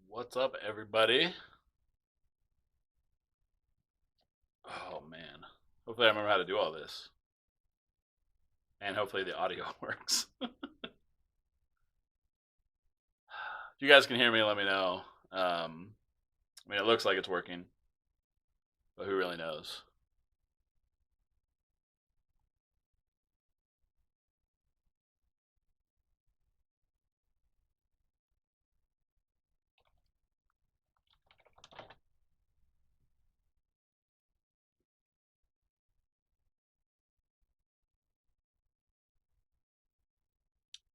What's up, everybody? Oh, man. Hopefully I remember how to do all this. And hopefully the audio works. If you guys can hear me, let me know. It looks like it's working, but who really knows?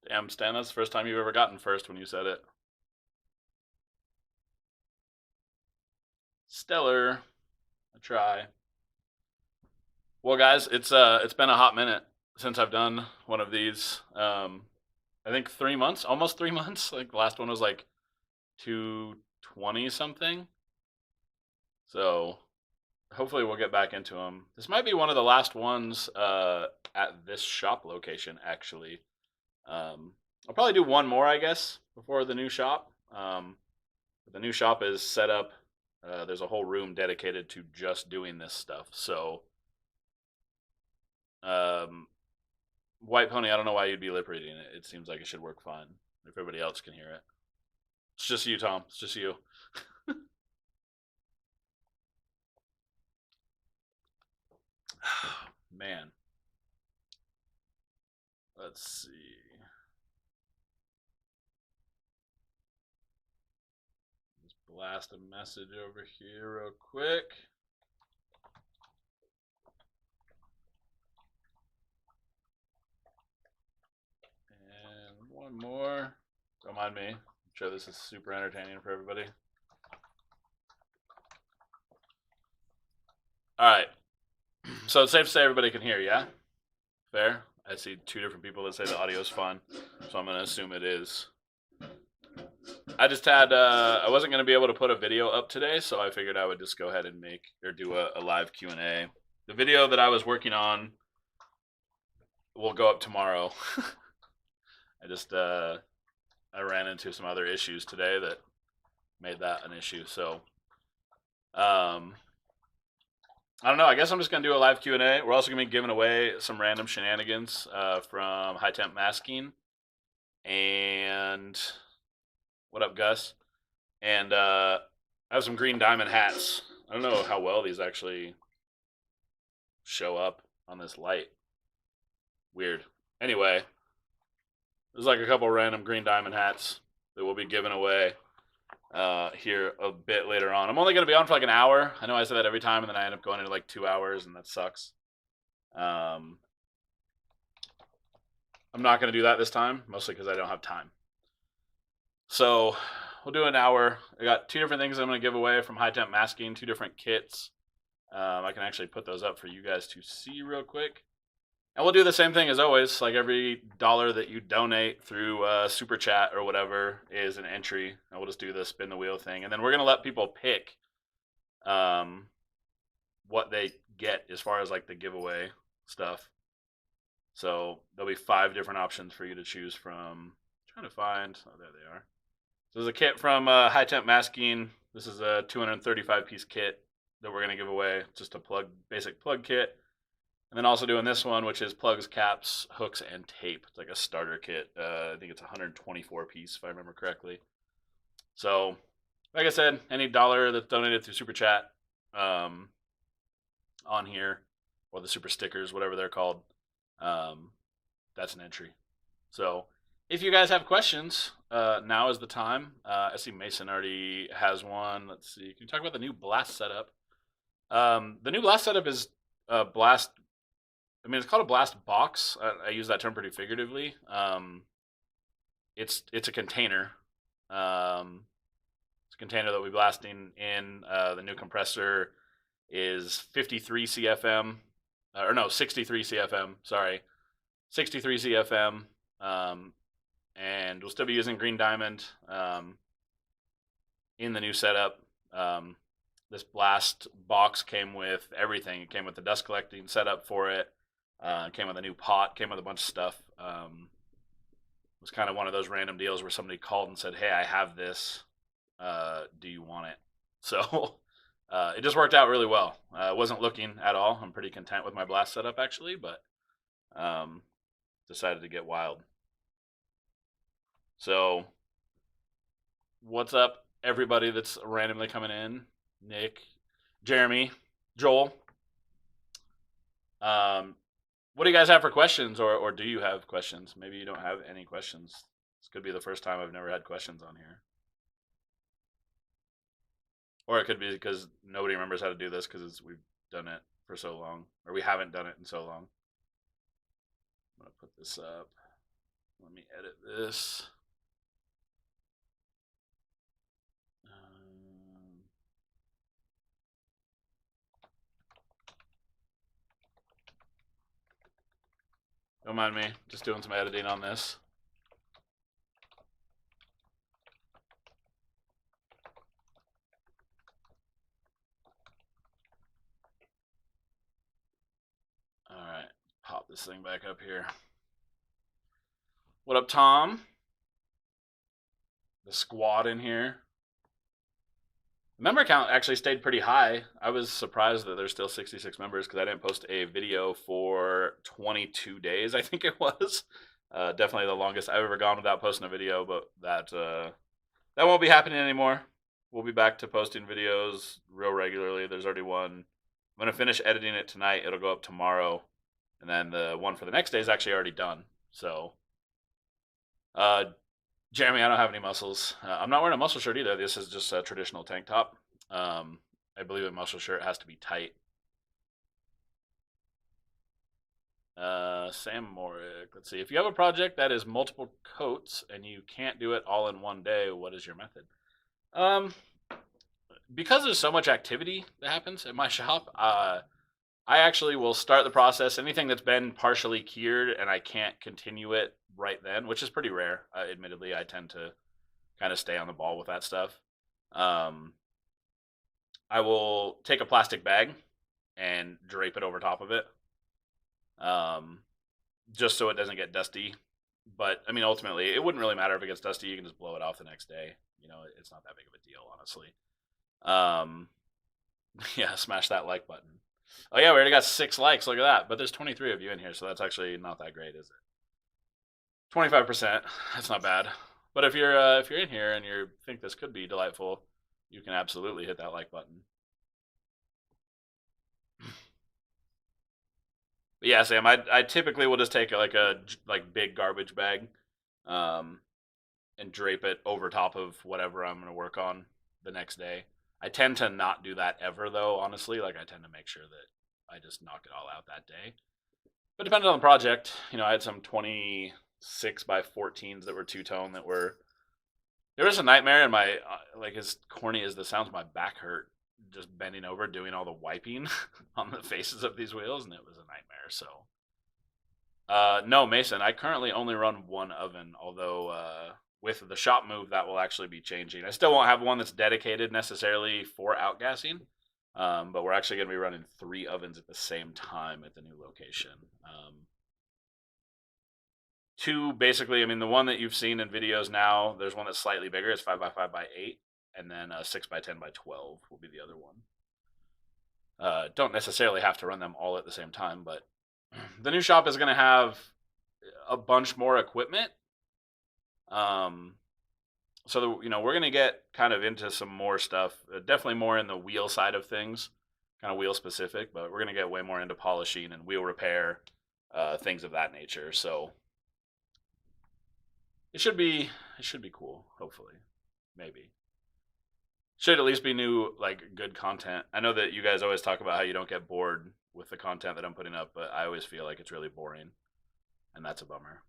Damn, Stan, that's the first time you've ever gotten first when you said it. Stellar. I try. Well, guys, it's been a hot minute since I've done one of these. I think 3 months, almost 3 months. Like the last one was like 220 something. So hopefully we'll get back into them. This might be one of the last ones at this shop location, actually. I'll probably do one more, I guess, before the new shop. The new shop is set up. There's a whole room dedicated to just doing this stuff. So, um, White Pony, I don't know why you'd be lip reading it. It seems like it should work fine if everybody else can hear it. It's just you, Tom. It's just you. Man. Let's see. Just blast a message over here real quick. And one more. Don't mind me. I'm sure this is super entertaining for everybody. All right. So it's safe to say everybody can hear, yeah? Fair? I see two different people that say the audio is fine, so I'm going to assume it is. I just had, I wasn't going to be able to put a video up today, so I figured I would just go ahead and do a live Q&A. The video that I was working on will go up tomorrow. I ran into some other issues today that made that an issue, so, I don't know. I guess I'm just gonna do a live Q&A. We're also gonna be giving away some random shenanigans from High Temp Masking. And what up, Gus? And I have some green diamond hats. I don't know how well these actually show up on this light. Weird. Anyway, there's like a couple random green diamond hats that we'll be giving away here a bit later on. I'm only going to be on for like an hour. I know I say that every time, and then I end up going into like 2 hours, and that sucks. I'm not going to do that this time, mostly because I don't have time. So we'll do an hour. I got two different things I'm going to give away from High Temp Masking, two different kits. I can actually put those up for you guys to see real quick. And we'll do the same thing as always. Like every dollar that you donate through Super Chat or whatever is an entry. And we'll just do the spin the wheel thing. And then we're going to let people pick what they get as far as like the giveaway stuff. So there'll be 5 different options for you to choose from. I'm trying to find. Oh, there they are. So there's a kit from High Temp Masking. This is a 235 piece kit that we're going to give away. Just a basic plug kit. And then also doing this one, which is plugs, caps, hooks, and tape. It's like a starter kit. I think it's 124 piece, if I remember correctly. So, like I said, any dollar that's donated through Super Chat on here, or the Super Stickers, whatever they're called, that's an entry. So, if you guys have questions, now is the time. I see Mason already has one. Let's see. Can you talk about the new blast setup? The new blast setup is blast. I mean, it's called a blast box. I use that term pretty figuratively. It's a container. It's a container that we're blasting in. The new compressor is 53 CFM, or no, 63 CFM. Sorry, 63 CFM. And we'll still be using green diamond in the new setup. This blast box came with everything. It came with the dust collecting setup for it. Came with a new pot, came with a bunch of stuff. It was kind of one of those random deals where somebody called and said, hey, I have this. do you want it? So it just worked out really well. I wasn't looking at all. I'm pretty content with my blast setup actually, but um, decided to get wild. So what's up, everybody that's randomly coming in? Nick, Jeremy, Joel. What do you guys have for questions, or do you have questions? Maybe you don't have any questions. This could be the first time I've never had questions on here. Or it could be because nobody remembers how to do this because we've done it for so long, or we haven't done it in so long. I'm going to put this up. Let me edit this. Don't mind me, just doing some editing on this. All right, pop this thing back up here. What up, Tom? The squad in here. The member count actually stayed pretty high. I was surprised that there's still 66 members because I didn't post a video for 22 days, I think it was. Definitely the longest I've ever gone without posting a video, but that won't be happening anymore. We'll be back to posting videos real regularly. There's already one. I'm going to finish editing it tonight. It'll go up tomorrow. And then the one for the next day is actually already done. So, Jeremy, I don't have any muscles. I'm not wearing a muscle shirt either. This is just a traditional tank top. I believe a muscle shirt has to be tight. Sam Morick. Let's see. If you have a project that is multiple coats and you can't do it all in one day, what is your method? Because there's so much activity that happens at my shop, I actually will start the process. Anything that's been partially cured and I can't continue it right then, which is pretty rare. Admittedly, I tend to kind of stay on the ball with that stuff. I will take a plastic bag and drape it over top of it, just so it doesn't get dusty. But I mean, ultimately, it wouldn't really matter if it gets dusty. You can just blow it off the next day. You know, it's not that big of a deal, honestly. Yeah, smash that like button. Oh yeah, we already got 6 likes. Look at that. But there's 23 of you in here, so that's actually not that great, is it? 25%. That's not bad. But if you're in here and you think this could be delightful, you can absolutely hit that like button. But yeah, Sam, I typically will just take a big garbage bag, and drape it over top of whatever I'm going to work on the next day. I tend to not do that ever, though, honestly. Like, I tend to make sure that I just knock it all out that day. But depending on the project, you know, I had some 26 by 14s that were two-tone that were... There was a nightmare, and my, like, as corny as this sounds, my back hurt just bending over, doing all the wiping on the faces of these wheels, and it was a nightmare, so... No, Mason, I currently only run one oven, although... with the shop move, that will actually be changing. I still won't have one that's dedicated necessarily for outgassing, but we're actually going to be running 3 ovens at the same time at the new location. 2 basically, I mean, the one that you've seen in videos now, there's one that's slightly bigger. It's 5x5x8, and then 6x10x12 will be the other one. Don't necessarily have to run them all at the same time, but the new shop is going to have a bunch more equipment. So we're gonna get kind of into some more stuff. Definitely more in the wheel side of things, kind of wheel specific. But we're gonna get way more into polishing and wheel repair, things of that nature. So it should be cool. Hopefully, maybe should at least be new, like good content. I know that you guys always talk about how you don't get bored with the content that I'm putting up, but I always feel like it's really boring, and that's a bummer.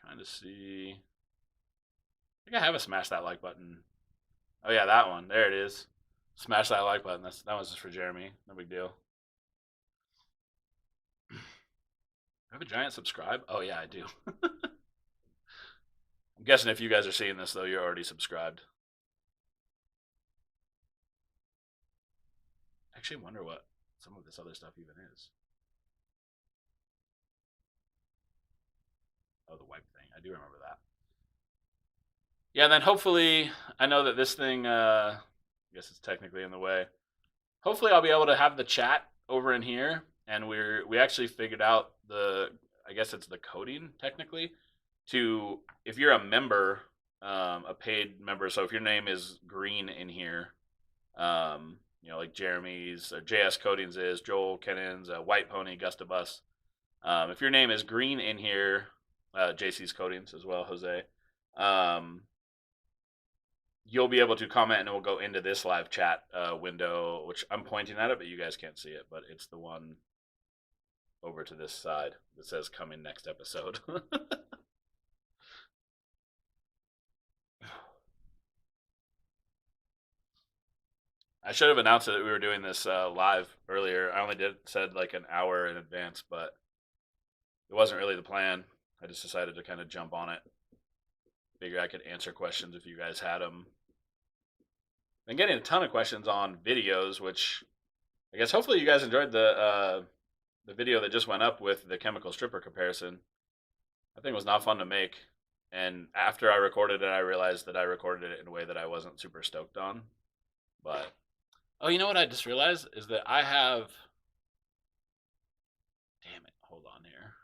Trying to see. I think I have a smash that like button. Oh yeah, that one. There it is. Smash that like button. That was just for Jeremy. No big deal. I have a giant subscribe. Oh yeah, I do. I'm guessing if you guys are seeing this though, you're already subscribed. I actually wonder what some of this other stuff even is. Oh, the wipe thing. I do remember that. Yeah, and then hopefully, I know that this thing, I guess it's technically in the way. Hopefully, I'll be able to have the chat over in here, and we actually figured out I guess it's the coding technically, to if you're a member, a paid member. So if your name is green in here, like Jeremy's, JS Codings is, Joel Kennan's, White Pony, Gustabus. If your name is green in here, JC's Codings as well, Jose. Um, you'll be able to comment and it will go into this live chat window, which I'm pointing at it, but you guys can't see it. But it's the one over to this side that says coming next episode. I should have announced that we were doing this live earlier. I only said like an hour in advance, but it wasn't really the plan. I just decided to kind of jump on it. Figure I could answer questions if you guys had them. Been getting a ton of questions on videos, which I guess hopefully you guys enjoyed the video that just went up with the chemical stripper comparison. I think it was not fun to make, and after I recorded it, I realized that I recorded it in a way that I wasn't super stoked on. But oh, you know what I just realized is that I have. Damn it! Hold on here.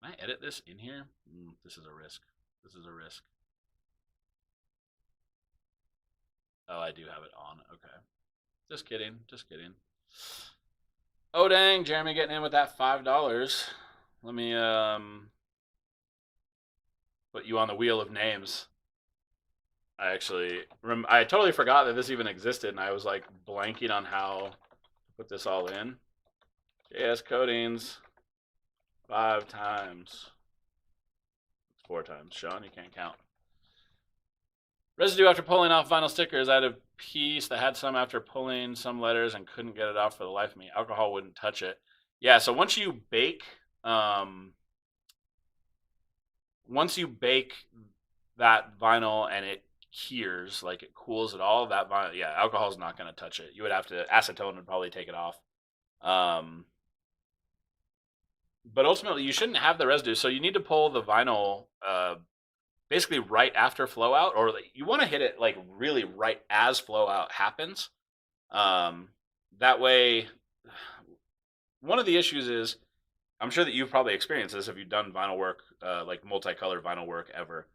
Can I edit this in here? This is a risk. This is a risk. Oh, I do have it on. Okay. Just kidding. Just kidding. Oh dang, Jeremy getting in with that $5. Let me put you on the wheel of names. I totally forgot that this even existed, and I was like blanking on how to put this all in. JS Codings 5 times. It's 4 times. Sean, you can't count. Residue after pulling off vinyl stickers. I had a piece that had some after pulling some letters and couldn't get it off for the life of me. Alcohol wouldn't touch it. Yeah, so once you bake that vinyl and it cures, like it cools it all, that vinyl, yeah, alcohol's not going to touch it. You would have to, acetone would probably take it off. But ultimately, you shouldn't have the residue. So you need to pull the vinyl basically right after flow out, or you want to hit it like really right as flow out happens. That way, one of the issues is, I'm sure that you've probably experienced this if you've done vinyl work, like multicolored vinyl work ever.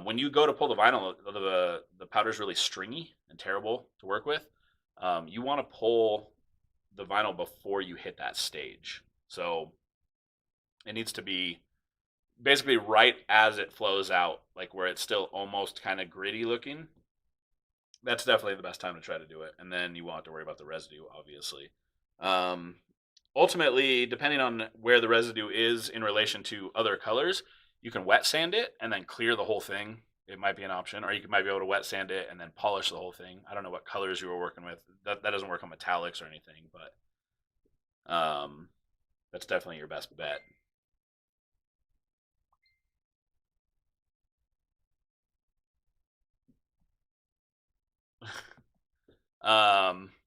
When you go to pull the vinyl, the powder's really stringy and terrible to work with. You want to pull the vinyl before you hit that stage. So it needs to be basically right as it flows out, like where it's still almost kind of gritty looking. That's definitely the best time to try to do it. And then you won't have to worry about the residue, obviously. Ultimately, depending on where the residue is in relation to other colors, you can wet sand it and then clear the whole thing. It might be an option, or you might be able to wet sand it and then polish the whole thing. I don't know what colors you were working with. That doesn't work on metallics or anything, but that's definitely your best bet.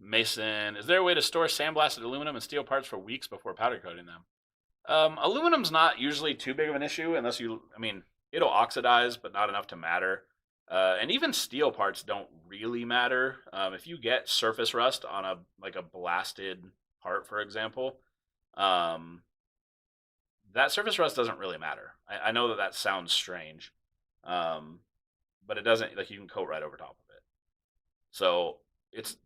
Mason, is there a way to store sandblasted aluminum and steel parts for weeks before powder coating them? Aluminum's not usually too big of an issue unless it'll oxidize, but not enough to matter. And even steel parts don't really matter. If you get surface rust on a blasted part, for example, that surface rust doesn't really matter. I know that sounds strange, but it doesn't. Like, you can coat right over top of it. So if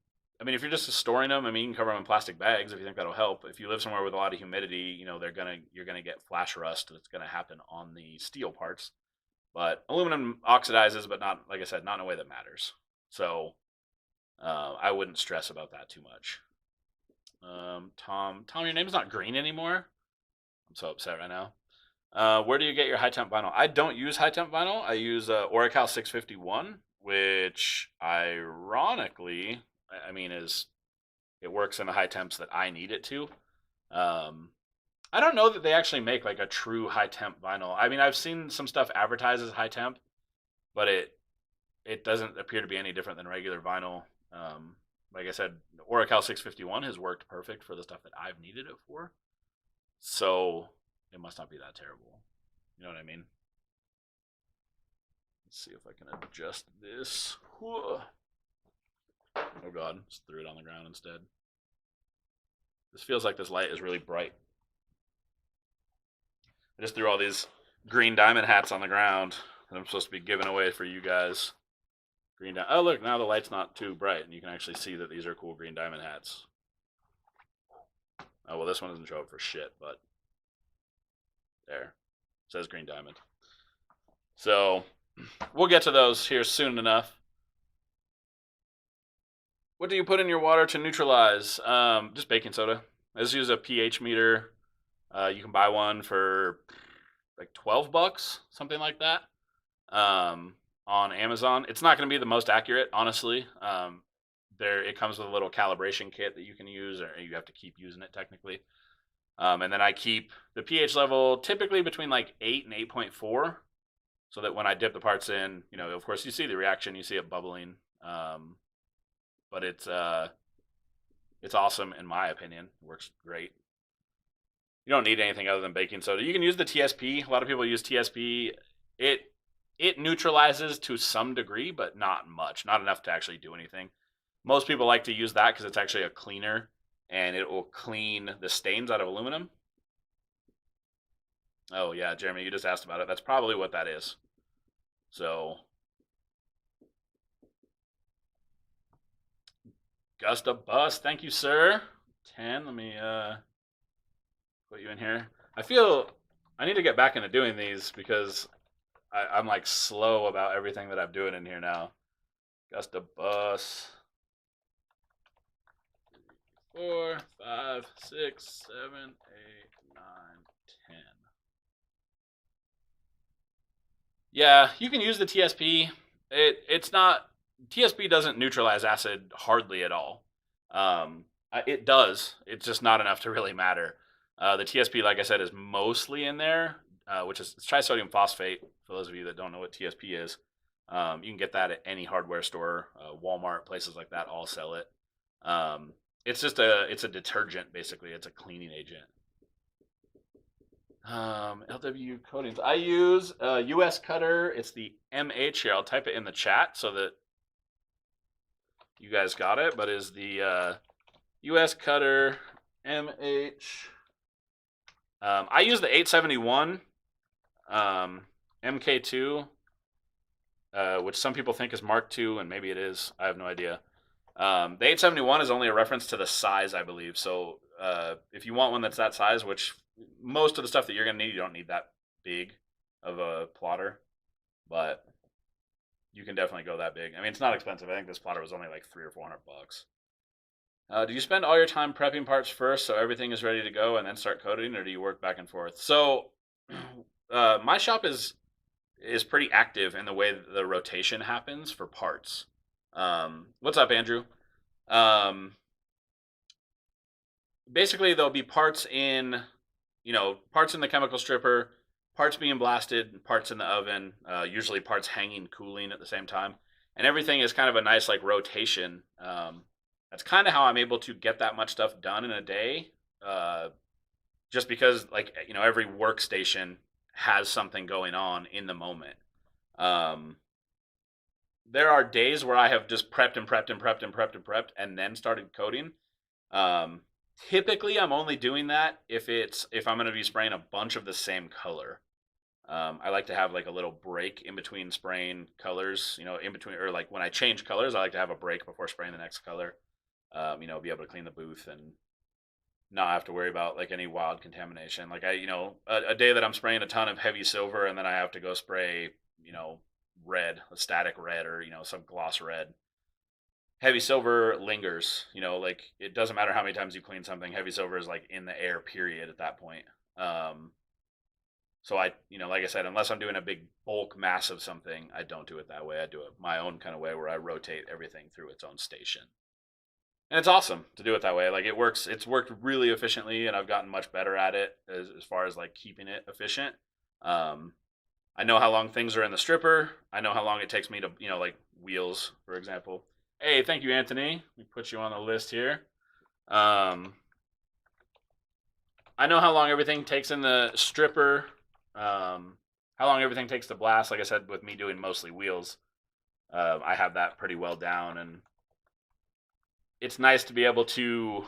you're just storing them, you can cover them in plastic bags if you think that'll help. If you live somewhere with a lot of humidity, you're gonna get flash rust that's gonna happen on the steel parts. But aluminum oxidizes, but not, like I said, not in a way that matters. So I wouldn't stress about that too much. Tom, your name's not green anymore. I'm so upset right now. Where do you get your high temp vinyl? I don't use high temp vinyl. I use Oracal 651, which ironically, it works in the high temps that I need it to. I don't know that they actually make like a true high temp vinyl. I've seen some stuff advertised as high temp, but it doesn't appear to be any different than regular vinyl. Like I said, Oracal 651 has worked perfect for the stuff that I've needed it for. So it must not be that terrible. You know what I mean? Let's see if I can adjust this. Whoa. Oh god, just threw it on the ground instead. This feels like this light is really bright. I just threw all these green diamond hats on the ground that I'm supposed to be giving away for you guys. Green diamond. Oh look, now the light's not too bright, and you can actually see that these are cool green diamond hats. Oh well, this one doesn't show up for shit, but there, it says green diamond. So we'll get to those here soon enough. What do you put in your water to neutralize? Just baking soda. I just use a pH meter. You can buy one for like $12, something like that, on Amazon. It's not going to be the most accurate, honestly. There, it comes with a little calibration kit that you can use, or you have to keep using it technically. And then I keep the pH level typically between like 8 and 8.4, so that when I dip the parts in, of course you see the reaction, you see it bubbling. But it's awesome in my opinion. It works great. You don't need anything other than baking soda. You can use the TSP. A lot of people use TSP. It neutralizes to some degree, but not much. Not enough to actually do anything. Most people like to use that because it's actually a cleaner, and it will clean the stains out of aluminum. Oh yeah, Jeremy, you just asked about it. That's probably what that is. So, Gusta Bus, thank you, sir. 10. Let me put you in here. I feel I need to get back into doing these because I'm like slow about everything that I'm doing in here now. Gusta Bus. 4, 5, 6, 7, 8, 9, 10. Yeah, you can use the TSP. It's not TSP doesn't neutralize acid hardly at all. It does. It's just not enough to really matter. The TSP, like I said, is mostly in there, which is trisodium phosphate. For those of you that don't know what TSP is, you can get that at any hardware store, Walmart, places like that all sell it. It's just it's a detergent basically. It's a cleaning agent. LW coatings. I use US Cutter. It's the MH here. I'll type it in the chat so that you guys got it. But is the US Cutter MH. I use the 871 MK2, which some people think is Mark II, and maybe it is. I have no idea. The 871 is only a reference to the size, I believe. So if you want one that's that size, which most of the stuff that you're going to need, you don't need that big of a plotter, but you can definitely go that big. I mean, it's not expensive. I think this plotter was only like $300 or $400. Do you spend all your time prepping parts first so everything is ready to go and then start coating, or do you work back and forth? So my shop is pretty active in the way that the rotation happens for parts. What's up, Andrew? Basically, there'll be parts in the chemical stripper, parts being blasted, parts in the oven, usually parts hanging, cooling at the same time. And everything is kind of a nice like rotation. That's kind of how I'm able to get that much stuff done in a day. Just because every workstation has something going on in the moment. There are days where I have just prepped and then started coating. Typically, I'm only doing that if I'm going to be spraying a bunch of the same color. I like to have like a little break in between spraying colors. In between, or like when I change colors, I like to have a break before spraying the next color. Be able to clean the booth and not have to worry about like any wild contamination. Like a day that I'm spraying a ton of heavy silver and then I have to go spray, red, a static red, or some gloss red. Heavy silver lingers, like it doesn't matter how many times you clean something. Heavy silver is like in the air, period, at that point. So I, like I said, unless I'm doing a big bulk mass of something, I don't do it that way. I do it my own kind of way where I rotate everything through its own station. And it's awesome to do it that way. Like it works. It's worked really efficiently, and I've gotten much better at it as far as like keeping it efficient. I know how long things are in the stripper. I know how long it takes me to, like wheels, for example. Hey, thank you, Anthony. Let me put you on the list here. I know how long everything takes in the stripper. how long everything takes to blast, like I said, with me doing mostly wheels, I have that pretty well down, and it's nice to be able to.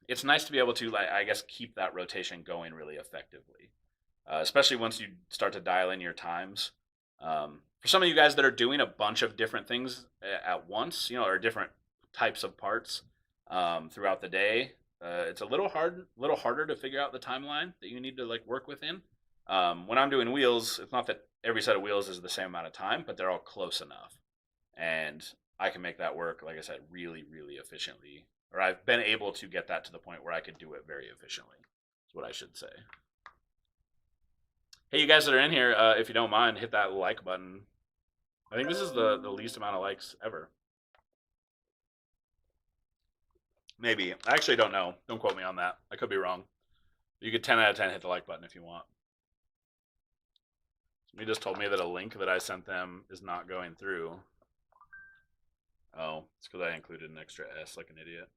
It's nice to be able to, like, I guess, keep that rotation going really effectively, especially once you start to dial in your times. For some of you guys that are doing a bunch of different things at once, or different types of parts throughout the day, it's a little harder to figure out the timeline that you need to like work within. When I'm doing wheels, it's not that every set of wheels is the same amount of time, but they're all close enough, and I can make that work, like I said, really, really efficiently. Or I've been able to get that to the point where I could do it very efficiently. That's what I should say. Hey, you guys that are in here, if you don't mind, hit that like button. I think this is the least amount of likes ever. Maybe. I actually don't know. Don't quote me on that. I could be wrong. You could 10 out of 10 hit the like button if you want. Somebody just told me that a link that I sent them is not going through. Oh, it's because I included an extra S like an idiot.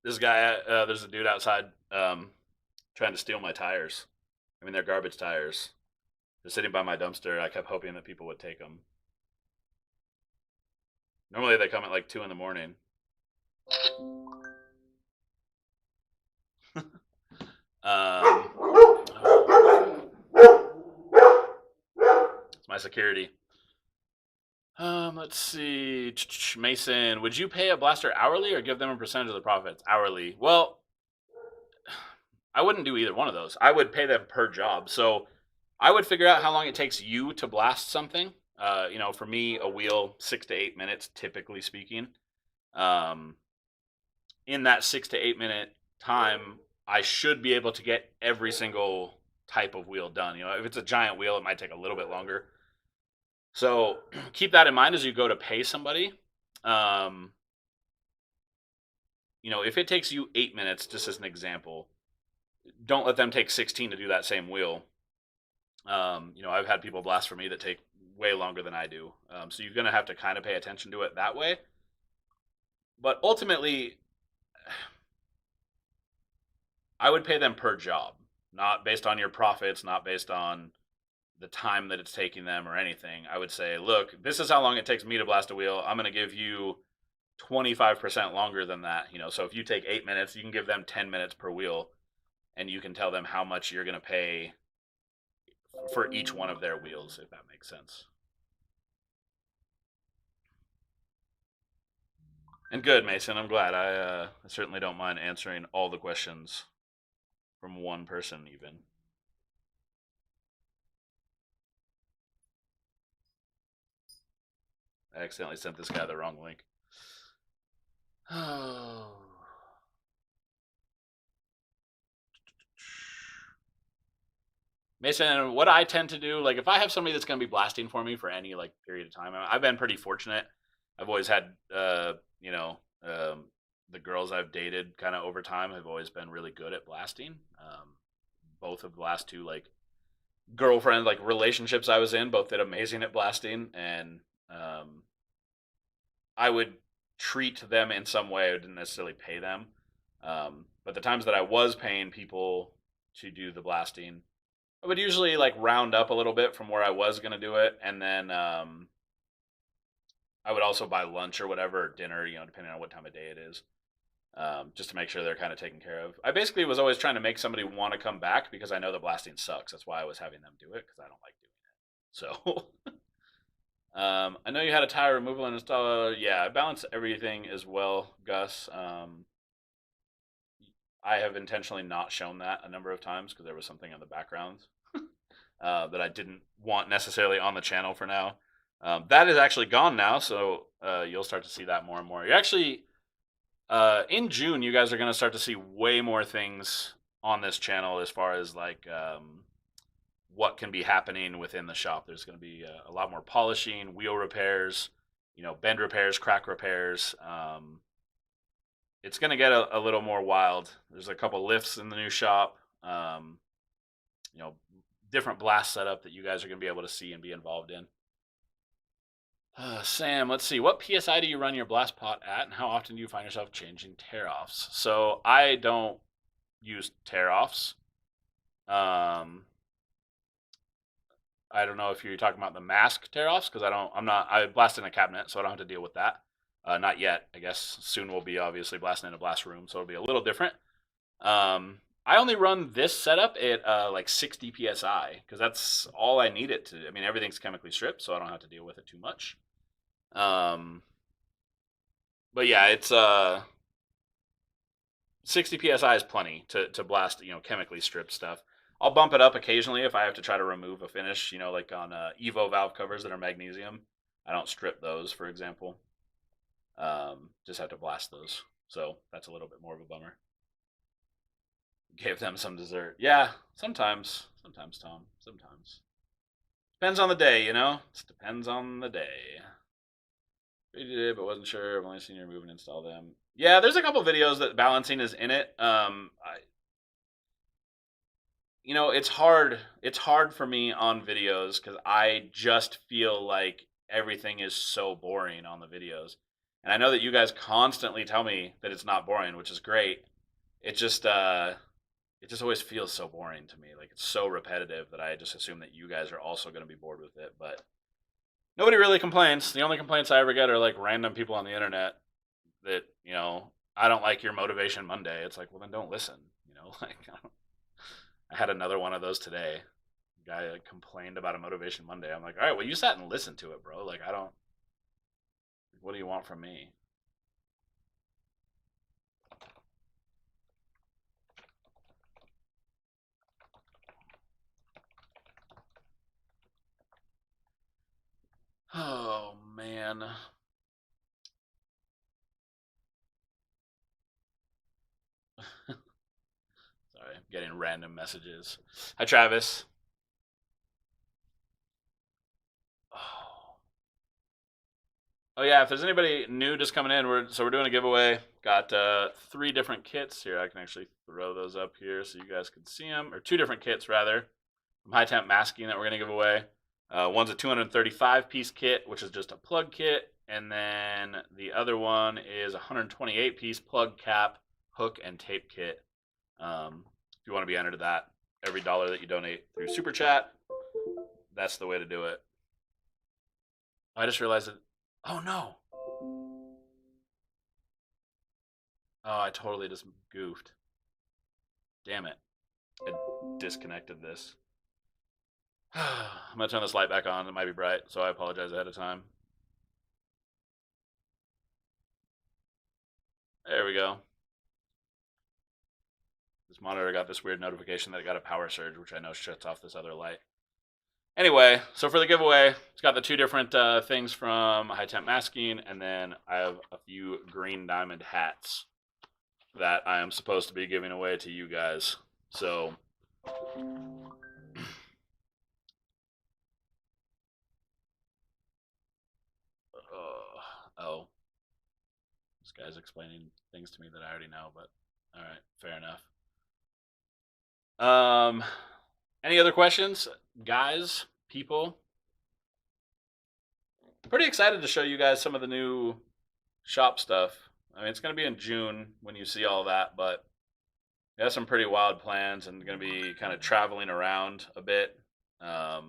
This guy, there's a dude outside trying to steal my tires. I mean, they're garbage tires. They're sitting by my dumpster. I kept hoping that people would take them. Normally they come at like 2 in the morning. It's my security. Let's see. Mason, would you pay a blaster hourly or give them a percentage of the profits? Hourly. Well, I wouldn't do either one of those. I would pay them per job. So I would figure out how long it takes you to blast something. For me, a wheel, 6 to 8 minutes, typically speaking. In that 6 to 8 minute time, I should be able to get every single type of wheel done. If it's a giant wheel, it might take a little bit longer. So keep that in mind as you go to pay somebody. If it takes you 8 minutes, just as an example, don't let them take 16 to do that same wheel. I've had people blast for me that take way longer than I do. So you're going to have to kind of pay attention to it that way. But ultimately, I would pay them per job, not based on your profits, not based on the time that it's taking them or anything. I would say, look, this is how long it takes me to blast a wheel. I'm going to give you 25% longer than that. So if you take 8 minutes, you can give them 10 minutes per wheel, and you can tell them how much you're going to pay for each one of their wheels, if that makes sense. And good, Mason. I'm glad. I certainly don't mind answering all the questions from one person, even. I accidentally sent this guy the wrong link. Oh. Mason, what I tend to do, like if I have somebody that's going to be blasting for me for any like period of time, I've been pretty fortunate. I've always had, the girls I've dated kind of over time have always been really good at blasting. Both of the last two like girlfriend like relationships I was in both did amazing at blasting, and I would treat them in some way. I didn't necessarily pay them, but the times that I was paying people to do the blasting, I would usually like round up a little bit from where I was going to do it, and then I would also buy lunch or whatever, or dinner, depending on what time of day it is, just to make sure they're kind of taken care of. I basically was always trying to make somebody want to come back because I know the blasting sucks. That's why I was having them do it, because I don't like doing it. So I know you had a tire removal and install. Yeah, I balance everything as well, Gus. I have intentionally not shown that a number of times because there was something in the background that I didn't want necessarily on the channel for now. That is actually gone now, so you'll start to see that more and more. You're actually, in June, you guys are going to start to see way more things on this channel as far as like what can be happening within the shop. There's going to be a lot more polishing, wheel repairs, bend repairs, crack repairs. It's going to get a little more wild. There's a couple lifts in the new shop. You know, different blast setup that you guys are going to be able to see and be involved in. Sam, let's see. What PSI do you run your blast pot at, and how often do you find yourself changing tear-offs? So I don't use tear-offs. I don't know if you're talking about the mask tear-offs, because I blast in a cabinet, so I don't have to deal with that. Not yet. I guess soon we'll be obviously blasting in a blast room, so it'll be a little different. I only run this setup at like 60 psi, because that's all I need it to. I mean, everything's chemically stripped, so I don't have to deal with it too much. But yeah, it's 60 psi is plenty to blast, chemically stripped stuff. I'll bump it up occasionally if I have to try to remove a finish, like on Evo valve covers that are magnesium. I don't strip those, for example. Just have to blast those. So that's a little bit more of a bummer. Gave them some dessert. Yeah, sometimes. Sometimes, Tom. Sometimes. Depends on the day, It depends on the day. We did, but wasn't sure. I've only seen you remove and install them. Yeah, there's a couple videos that balancing is in it. It's hard. It's hard for me on videos because I just feel like everything is so boring on the videos. And I know that you guys constantly tell me that it's not boring, which is great. It just always feels so boring to me. Like, it's so repetitive that I just assume that you guys are also going to be bored with it. But nobody really complains. The only complaints I ever get are like random people on the internet that, I don't like your Motivation Monday. It's like, well, then don't listen. Like, I had another one of those today. A guy complained about a Motivation Monday. I'm like, all right, well, you sat and listened to it, bro. Like, what do you want from me? Oh, man. Sorry, I'm getting random messages. Hi, Travis. Oh yeah, if there's anybody new just coming in, we're doing a giveaway. Got 3 different kits here. I can actually throw those up here so you guys can see them, or 2 different kits rather. From high temp masking that we're gonna give away. One's a 235 piece kit, which is just a plug kit, and then the other one is a 128 piece plug cap, hook, and tape kit. If you want to be entered to that, every dollar that you donate through Super Chat, that's the way to do it. I just realized that. Oh no! Oh, I totally just goofed. Damn it. I disconnected this. I'm going to turn this light back on. It might be bright, so I apologize ahead of time. There we go. This monitor got this weird notification that it got a power surge, which I know shuts off this other light. Anyway, so for the giveaway, it's got the 2 different things from high temp masking, and then I have a few green diamond hats that I am supposed to be giving away to you guys. So oh, this guy's explaining things to me that I already know, but all right, fair enough. Any other questions, guys, people? Pretty excited to show you guys some of the new shop stuff. I mean, it's going to be in June when you see all that, but we have some pretty wild plans and going to be kind of traveling around a bit. I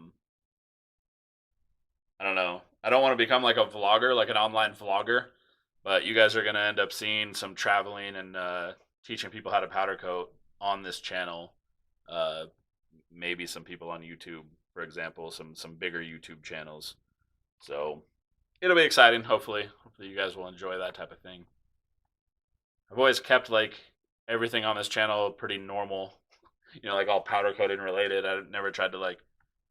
don't know. I don't want to become like a vlogger, like an online vlogger, but you guys are going to end up seeing some traveling and teaching people how to powder coat on this channel. Maybe some people on YouTube, for example, some bigger YouTube channels. So it'll be exciting. Hopefully you guys will enjoy that type of thing. I've always kept like everything on this channel pretty normal, like all powder coating related. I never tried to like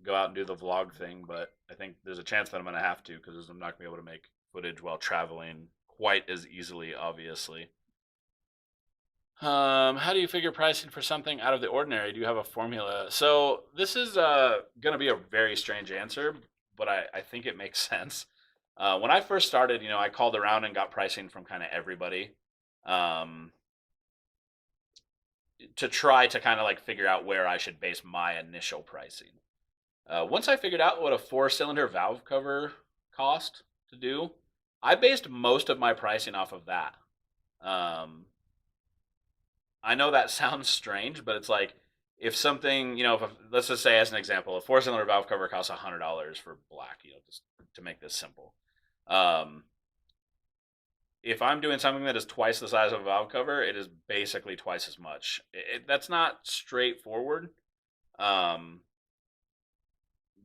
go out and do the vlog thing, but I think there's a chance that I'm going to have to, because I'm not going to be able to make footage while traveling quite as easily, obviously. How do you figure pricing for something out of the ordinary? Do you have a formula? So this is going to be a very strange answer, but I think it makes sense. When I first started, I called around and got pricing from kind of everybody, um, to try to kind of like figure out where I should base my initial pricing. Once I figured out what a 4-cylinder valve cover cost to do, I based most of my pricing off of that. Um, I know that sounds strange, but it's like if something, let's just say as an example, a 4-cylinder valve cover costs $100 for black, just to make this simple. Um, if I'm doing something that is twice the size of a valve cover, it is basically twice as much. That's not straightforward, um,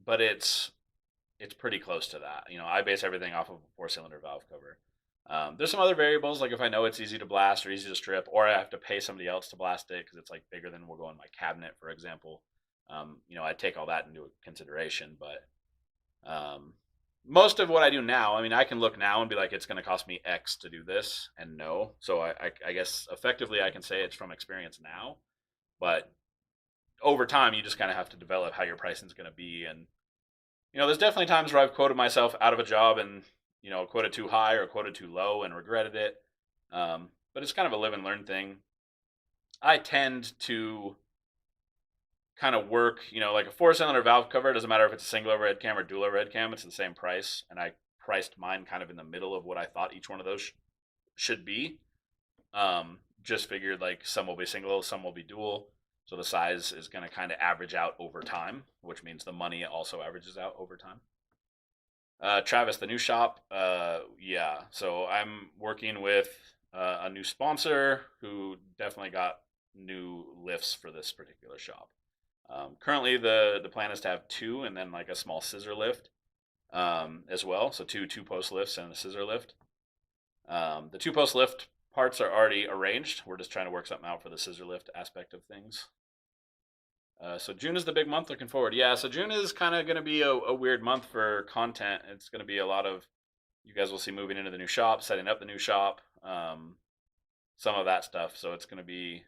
but it's pretty close to that. I base everything off of a 4-cylinder valve cover. There's some other variables, like if I know it's easy to blast or easy to strip, or I have to pay somebody else to blast it because it's like bigger than will go in my cabinet, for example. I take all that into consideration, but most of what I do now, I mean, I can look now and be like, it's going to cost me X to do this, and no. So I guess effectively I can say it's from experience now, but over time you just kind of have to develop how your pricing is going to be. And there's definitely times where I've quoted myself out of a job and quoted too high or quoted too low and regretted it. But it's kind of a live and learn thing. I tend to kind of work, like a 4-cylinder valve cover. It doesn't matter if it's a single overhead cam or dual overhead cam, it's the same price. And I priced mine kind of in the middle of what I thought each one of those should be. Just figured like some will be single, some will be dual. So the size is going to kind of average out over time, which means the money also averages out over time. Travis, the new shop. Yeah. So I'm working with a new sponsor who definitely got new lifts for this particular shop. Currently, the plan is to have 2 and then like a small scissor lift as well. So two post lifts and a scissor lift. The 2-post lift parts are already arranged. We're just trying to work something out for the scissor lift aspect of things. So June is the big month. Looking forward. Yeah, so June is kind of going to be a weird month for content. It's going to be a lot of, you guys will see moving into the new shop, setting up the new shop, some of that stuff. So it's going to be,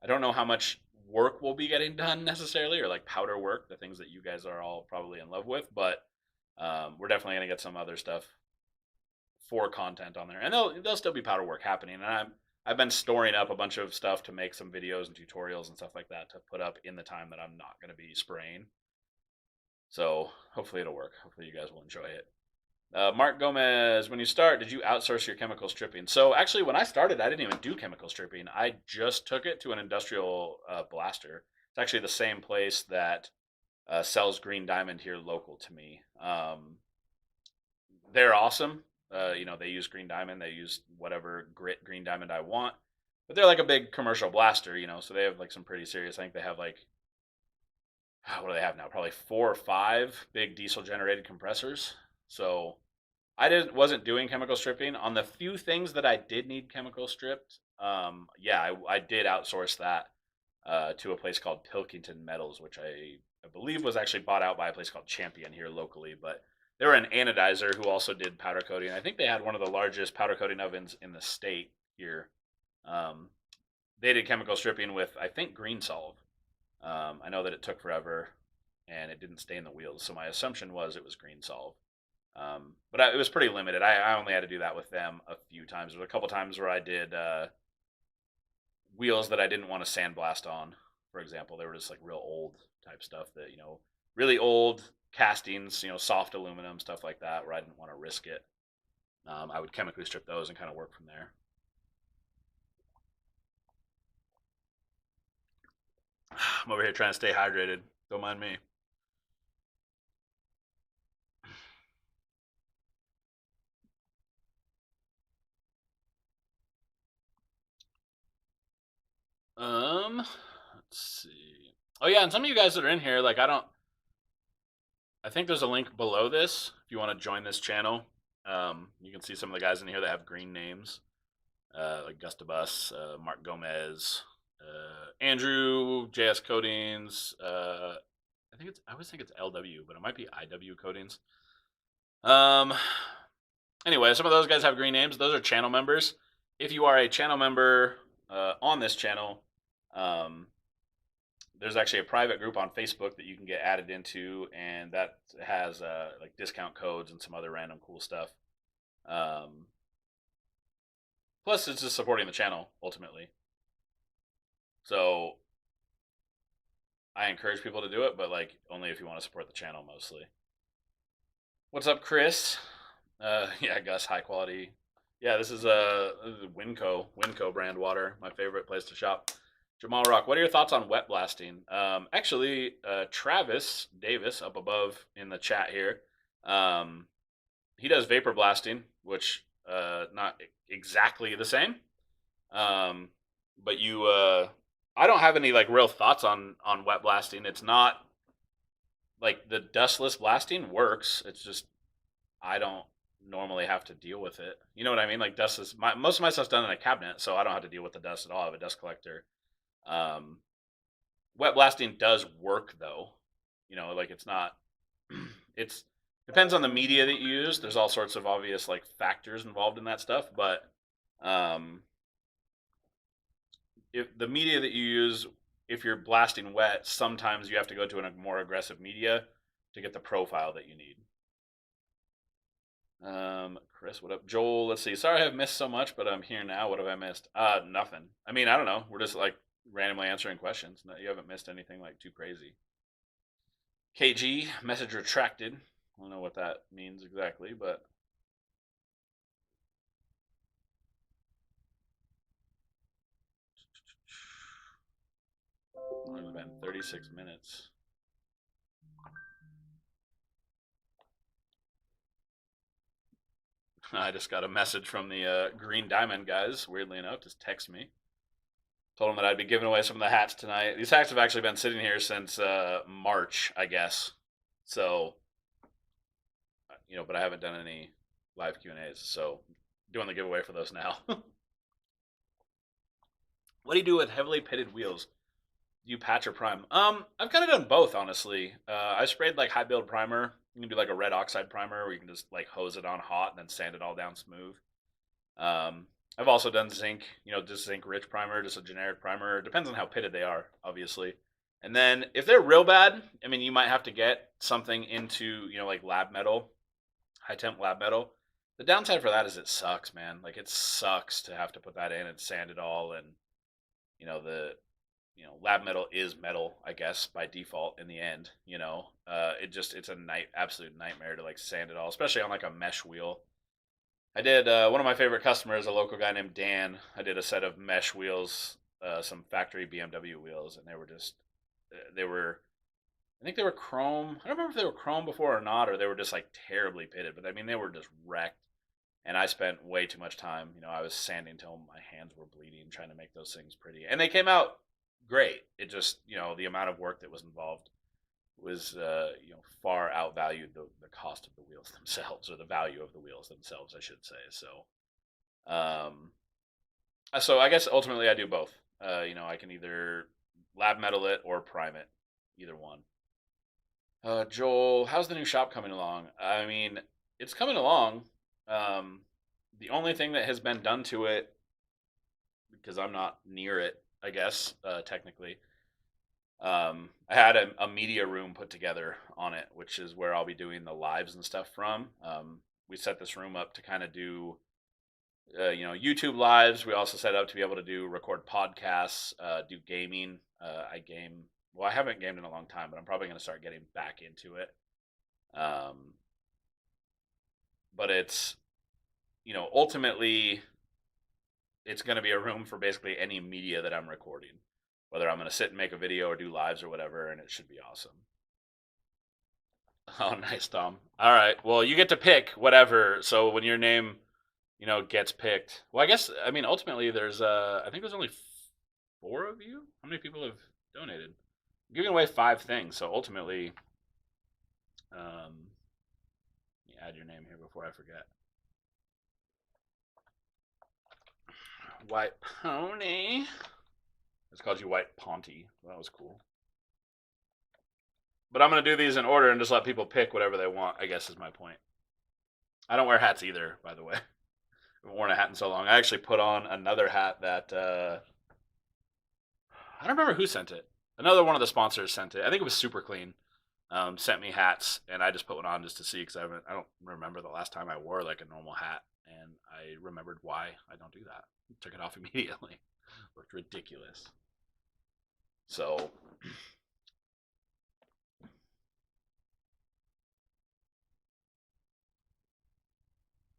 I don't know how much work will be getting done necessarily, or like powder work, the things that you guys are all probably in love with, but we're definitely going to get some other stuff for content on there, and there'll still be powder work happening. And I've been storing up a bunch of stuff to make some videos and tutorials and stuff like that to put up in the time that I'm not going to be spraying. So hopefully it'll work. Hopefully you guys will enjoy it. Mark Gomez, when you start, did you outsource your chemical stripping? So actually, when I started, I didn't even do chemical stripping. I just took it to an industrial blaster. It's actually the same place that sells Green Diamond here local to me. They're awesome. They use Green Diamond. They use whatever grit Green Diamond I want. But they're like a big commercial blaster, so they have like some pretty serious. I think they have like, what do they have now? Probably 4 or 5 big diesel generated compressors. So wasn't doing chemical stripping on the few things that I did need chemical stripped. I did outsource that to a place called Pilkington Metals, which I believe was actually bought out by a place called Champion here locally. But they were an anodizer who also did powder coating. I think they had one of the largest powder coating ovens in the state here. They did chemical stripping with, I think, Green Solve. I know that it took forever and it didn't stay in the wheels, so my assumption was it was Green Solve. But it was pretty limited. I only had to do that with them a few times. There was a couple times where I did wheels that I didn't want to sandblast on, for example. They were just like real old type stuff that, really old castings, soft aluminum, stuff like that, where I didn't want to risk it. I would chemically strip those and kind of work from there. I'm over here trying to stay hydrated. Don't mind me. Let's see. Oh yeah, and some of you guys that are in here, like I think there's a link below this if you want to join this channel. You can see some of the guys in here that have green names, like Gustabus, Mark Gomez, Andrew, JS Coatings. I always think it's LW, but it might be IW Coatings. Anyway, some of those guys have green names. Those are channel members. If you are a channel member on this channel, there's actually a private group on Facebook that you can get added into, and that has like discount codes and some other random cool stuff. Um, Plus, it's just supporting the channel ultimately. So I encourage people to do it, but like only if you want to support the channel mostly. What's up, Chris? Yeah, Gus, high quality. Yeah, this is Winco brand water, my favorite place to shop. Jamal Rock, what are your thoughts on wet blasting? Actually, Travis Davis up above in the chat here, um, he does vapor blasting, which not exactly the same. But I don't have any like real thoughts on wet blasting. It's not like the dustless blasting works. It's just I don't normally have to deal with it. You know what I mean? Like dust is most of my stuff's done in a cabinet, so I don't have to deal with the dust at all. I have a dust collector. Um, Wet blasting does work though. You know, like it's not. It's depends on the media that you use. There's all sorts of obvious like factors involved in that stuff, but um, if the media that you use, if you're blasting wet, sometimes you have to go to a more aggressive media to get the profile that you need. Chris, what up? Joel, let's see. Sorry I've missed so much, but I'm here now. What have I missed? Nothing. I mean, I don't know. We're just like randomly answering questions. No, you haven't missed anything like too crazy. KG, message retracted. I don't know what that means exactly, but it's been 36 minutes. I just got a message from the Green Diamond guys, weirdly enough, just text me. Told them that I'd be giving away some of the hats tonight. These hats have actually been sitting here since March, I guess. So, but I haven't done any live Q&As, so doing the giveaway for those now. What do you do with heavily pitted wheels? Do you patch or prime? I've kind of done both, honestly. I sprayed like high build primer. You can do like a red oxide primer where you can just like hose it on hot and then sand it all down smooth. I've also done zinc, just zinc rich primer, just a generic primer. It depends on how pitted they are, obviously. And then if they're real bad, I mean, you might have to get something into, like lab metal, high temp lab metal. The downside for that is it sucks, man. Like it sucks to have to put that in and sand it all, and the lab metal is metal, I guess, by default in the end. It's a absolute nightmare to like sand it all, especially on like a mesh wheel. I did one of my favorite customers, a local guy named Dan. I did a set of mesh wheels, some factory BMW wheels, and they were, I think they were chrome. I don't remember if they were chrome before or not, or they were just like terribly pitted. But I mean, they were just wrecked, and I spent way too much time. I was sanding till my hands were bleeding trying to make those things pretty, and they came out great. It just, the amount of work that was involved was far outvalued the cost of the wheels themselves, or the value of the wheels themselves, I should say. So I guess ultimately I do both. I can either lab metal it or prime it, either one. Joel, how's the new shop coming along? I mean, it's coming along. The only thing that has been done to it, because I'm not near it, I guess, technically, I had a media room put together on it, which is where I'll be doing the lives and stuff from. We set this room up to kind of do, YouTube lives. We also set up to be able to record podcasts, do gaming. I game. Well, I haven't gamed in a long time, but I'm probably going to start getting back into it. But it's, ultimately, it's going to be a room for basically any media that I'm recording, whether I'm going to sit and make a video or do lives or whatever, and it should be awesome. Oh, nice, Tom. All right. Well, you get to pick whatever. So when your name, gets picked, well, I mean, ultimately, I think there's only 4 of you. How many people have donated? I'm giving away 5 things. So ultimately, let me add your name here before I forget. White Pony. It's called you White Ponty. That was cool. But I'm going to do these in order and just let people pick whatever they want, I guess is my point. I don't wear hats either, by the way. I haven't worn a hat in so long. I actually put on another hat that, I don't remember who sent it. Another one of the sponsors sent it. I think it was Super Clean. Sent me hats, and I just put one on just to see because I don't remember the last time I wore like a normal hat, and I remembered why I don't do that. Took it off immediately. Looked ridiculous. So,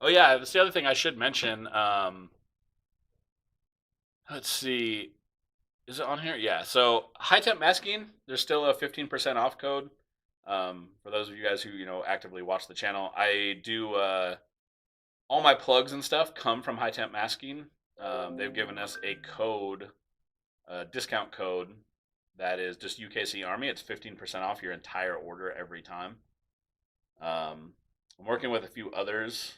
oh yeah, that's the other thing I should mention. Let's see, is it on here? Yeah. So high temp masking, there's still a 15% off code. For those of you guys who actively watch the channel, I do all my plugs and stuff come from high temp masking. They've given us a code, a discount code that is just UKC Army. It's 15% off your entire order every time. I'm working with a few others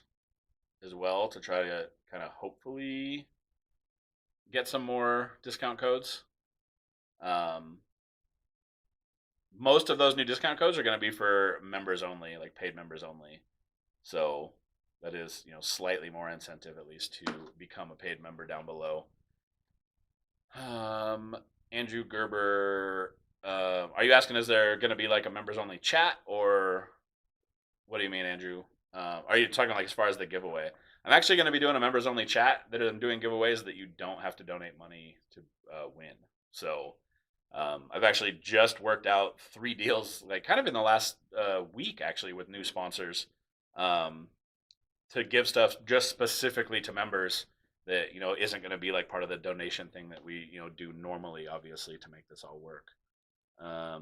as well to try to kind of hopefully get some more discount codes. Most of those new discount codes are going to be for members only, like paid members only. So that is, slightly more incentive at least to become a paid member down below. Andrew Gerber, are you asking, is there going to be like a members only chat, or what do you mean, Andrew? Are you talking like as far as the giveaway? I'm actually going to be doing a members only chat that I'm doing giveaways that you don't have to donate money to win. So I've actually just worked out 3 deals, like kind of in the last week actually, with new sponsors to give stuff just specifically to members that isn't going to be like part of the donation thing that we do normally, obviously, to make this all work.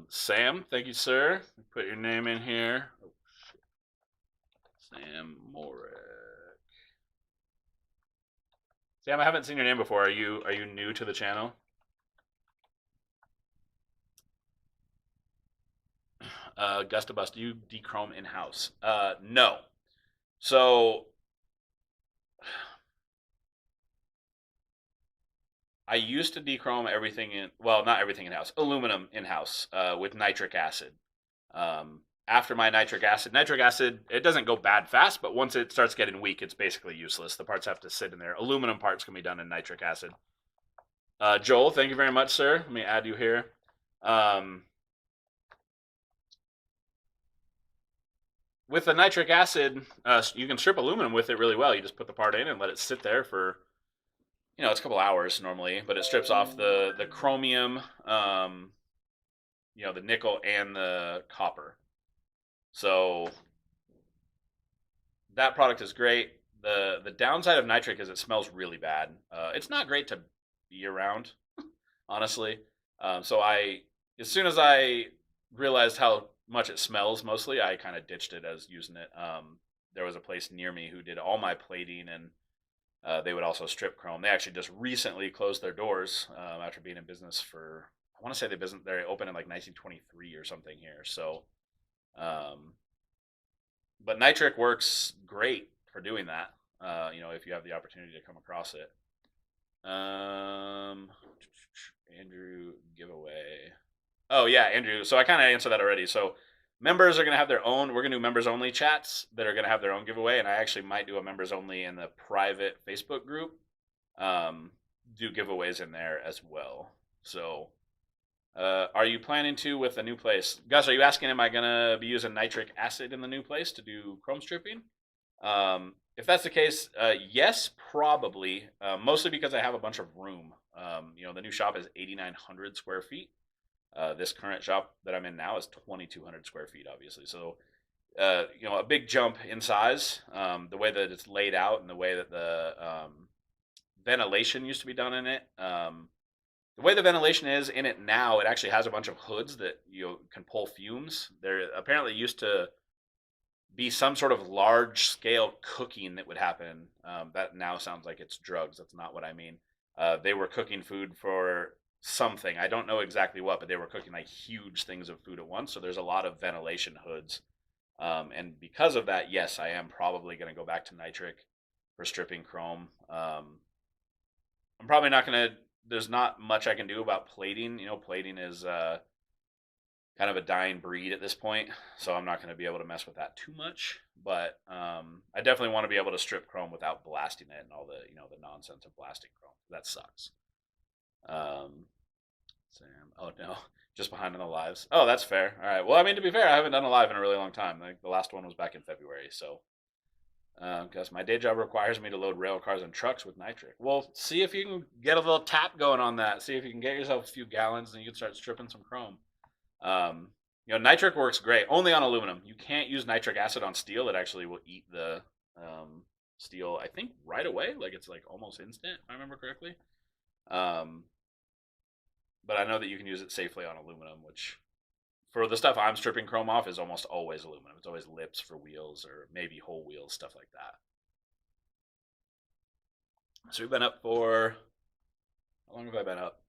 Sam, thank you, sir. Put your name in here. Oh, shit. Sam Morek. Sam, I haven't seen your name before. Are you new to the channel? Gustabus, do you dechrome in house? No. So I used to dechrome everything not everything in house, aluminum in house with nitric acid. After my nitric acid, it doesn't go bad fast, but once it starts getting weak, it's basically useless. The parts have to sit in there. Aluminum parts can be done in nitric acid. Joel, thank you very much, sir. Let me add you here. With the nitric acid, you can strip aluminum with it really well. You just put the part in and let it sit there for, it's a couple hours normally, but it strips off the chromium, the nickel and the copper. So that product is great. The downside of nitric is it smells really bad. It's not great to be around, honestly. So as soon as I realized how much it smells, mostly, I kind of ditched it as using it. There was a place near me who did all my plating, and they would also strip chrome. They actually just recently closed their doors after being in business for, I want to say they opened in like 1923 or something here. So, but nitric works great for doing that. If you have the opportunity to come across it. Andrew giveaway. Oh yeah, Andrew. So I kind of answered that already. So members are going to have their own. We're going to do members only chats that are going to have their own giveaway, and I actually might do a members only in the private Facebook group. Do giveaways in there as well. So, are you planning to with the new place? Gus, are you asking, am I going to be using nitric acid in the new place to do chrome stripping? If that's the case, yes, probably. Mostly because I have a bunch of room. The new shop is 8,900 square feet. This current shop that I'm in now is 2,200 square feet, obviously. So, a big jump in size. The way that it's laid out and the way that the ventilation used to be done in it. The way the ventilation is in it now, it actually has a bunch of hoods that you can pull fumes. There apparently used to be some sort of large scale cooking that would happen. That now sounds like it's drugs. That's not what I mean. They were cooking food for something. I don't know exactly what, but they were cooking like huge things of food at once. So there's a lot of ventilation hoods. And because of that, yes, I am probably going to go back to nitric for stripping chrome. I'm probably not going to, there's not much I can do about plating. Plating is kind of a dying breed at this point, so I'm not going to be able to mess with that too much. But I definitely want to be able to strip chrome without blasting it and all the the nonsense of blasting chrome. That sucks. Sam, oh no, Just behind on the lives. Oh, that's fair. All right. Well, I mean, to be fair, I haven't done a live in a really long time. Like the last one was back in February, so because my day job requires me to load rail cars and trucks with nitric. Well, see if you can get a little tap going on that. See if you can get yourself a few gallons, and you can start stripping some chrome. Um, nitric works great only on aluminum. You can't use nitric acid on steel. It actually will eat the steel. I think right away. Like it's like almost instant. If I remember correctly. Um, but I know that you can use it safely on aluminum, which for the stuff I'm stripping chrome off is almost always aluminum. It's always lips for wheels or maybe whole wheels, stuff like that. So we've been up for, how long have I been up?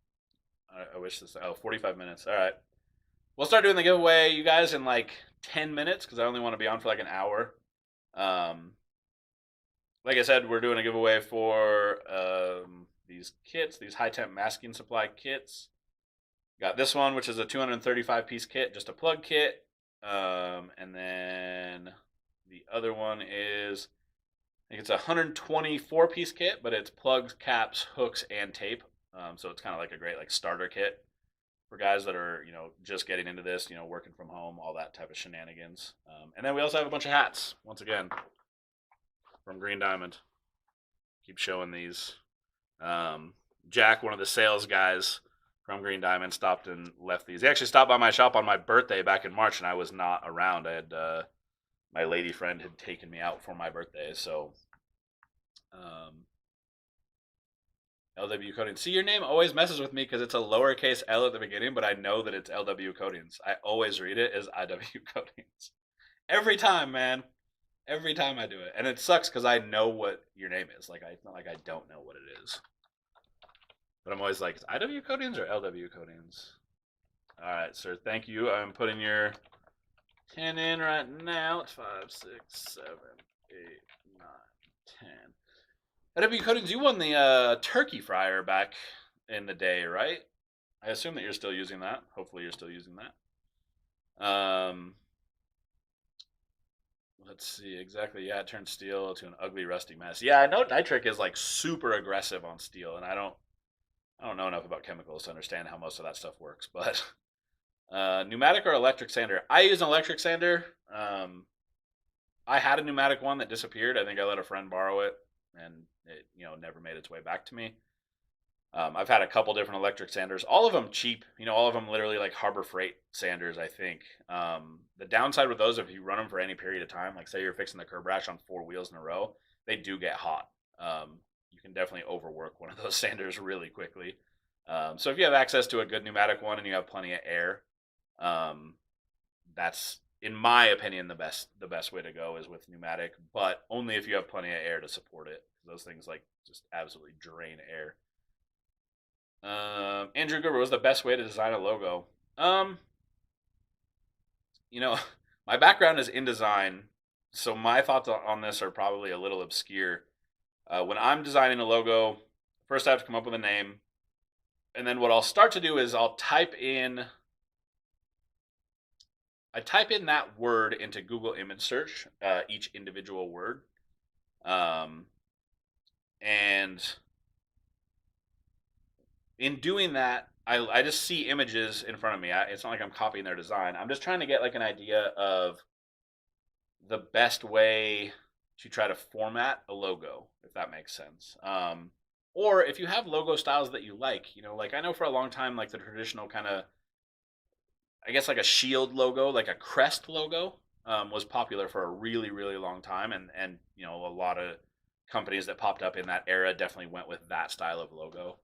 I wish this, 45 minutes. All right. We'll start doing the giveaway, you guys, in like 10 minutes because I only want to be on for like an hour. Like I said, we're doing a giveaway for these kits, these high temp masking supply kits. Got this one, which is a 235 piece kit, just a plug kit. And then the other one is, I think it's a 124 piece kit, but it's plugs, caps, hooks, and tape. So it's kind of like a great like starter kit for guys that are, just getting into this, working from home, all that type of shenanigans. And then we also have a bunch of hats, once again, from Green Diamond. Keep showing these. Jack, one of the sales guys from Green Diamond, stopped and left these. He actually stopped by my shop on my birthday back in March, and I was not around. I had my lady friend had taken me out for my birthday, so LW Coatings. See, your name always messes with me because it's a lowercase L at the beginning, but I know that it's LW Coatings. I always read it as IW Coatings. Every time, man. Every time I do it. And it sucks because I know what your name is. Like, it's not like I don't know what it is. But I'm always like, is IW Coatings or LW Coatings? All right, sir. Thank you. I'm putting your 10 in right now. It's 5, 6, 7, 8, 9, 10. LW Coatings, you won the turkey fryer back in the day, right? I assume that you're still using that. Hopefully you're still using that. Let's see exactly. Yeah, it turned steel to an ugly, rusty mess. Yeah, I know nitric is like super aggressive on steel, and I don't know enough about chemicals to understand how most of that stuff works. But pneumatic or electric sander? I use an electric sander. I had a pneumatic one that disappeared. I think I let a friend borrow it, and it never made its way back to me. I've had a couple different electric sanders, all of them cheap, all of them literally like Harbor Freight sanders, I think. The downside with those, if you run them for any period of time, like say you're fixing the curb rash on 4 wheels in a row, they do get hot. You can definitely overwork one of those sanders really quickly. So if you have access to a good pneumatic one and you have plenty of air, that's, in my opinion, the best way to go is with pneumatic, but only if you have plenty of air to support it. Those things like just absolutely drain air. Andrew Gerber, was the best way to design a logo? My background is in design, so my thoughts on this are probably a little obscure. When I'm designing a logo, first I have to come up with a name, and then what I'll start to do is I'll type in that word into Google image search, each individual word, and in doing that, I just see images in front of me. It's not like I'm copying their design. I'm just trying to get like an idea of the best way to try to format a logo, if that makes sense. Or if you have logo styles that you like, like I know for a long time, like the traditional kind of, I guess like a shield logo, like a crest logo, was popular for a really, really long time. And a lot of companies that popped up in that era definitely went with that style of logo.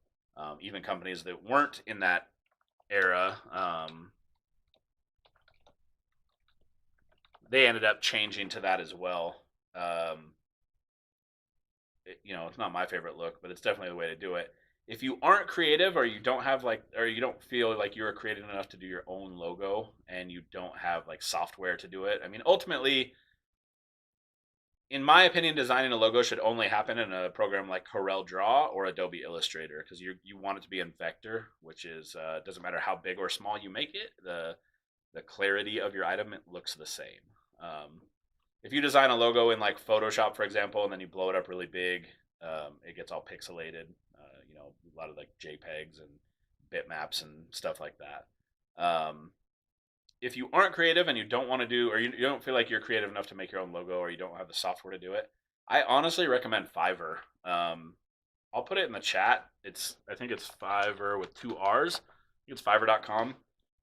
Even companies that weren't in that era, they ended up changing to that as well. It's not my favorite look, but it's definitely the way to do it. If you aren't creative, or you don't have or you don't feel like you're creative enough to do your own logo, and you don't have like software to do it, I mean, ultimately, in my opinion, designing a logo should only happen in a program like Corel Draw or Adobe Illustrator, because you want it to be in vector, which is doesn't matter how big or small you make it, the clarity of your item, it looks the same. If you design a logo in like Photoshop, for example, and then you blow it up really big, it gets all pixelated. A lot of like JPEGs and bitmaps and stuff like that. If you aren't creative and you don't want to do, or you don't feel like you're creative enough to make your own logo, or you don't have the software to do it, I honestly recommend Fiverr. I'll put it in the chat. I think it's Fiverr with two R's. I think it's Fiverr.com.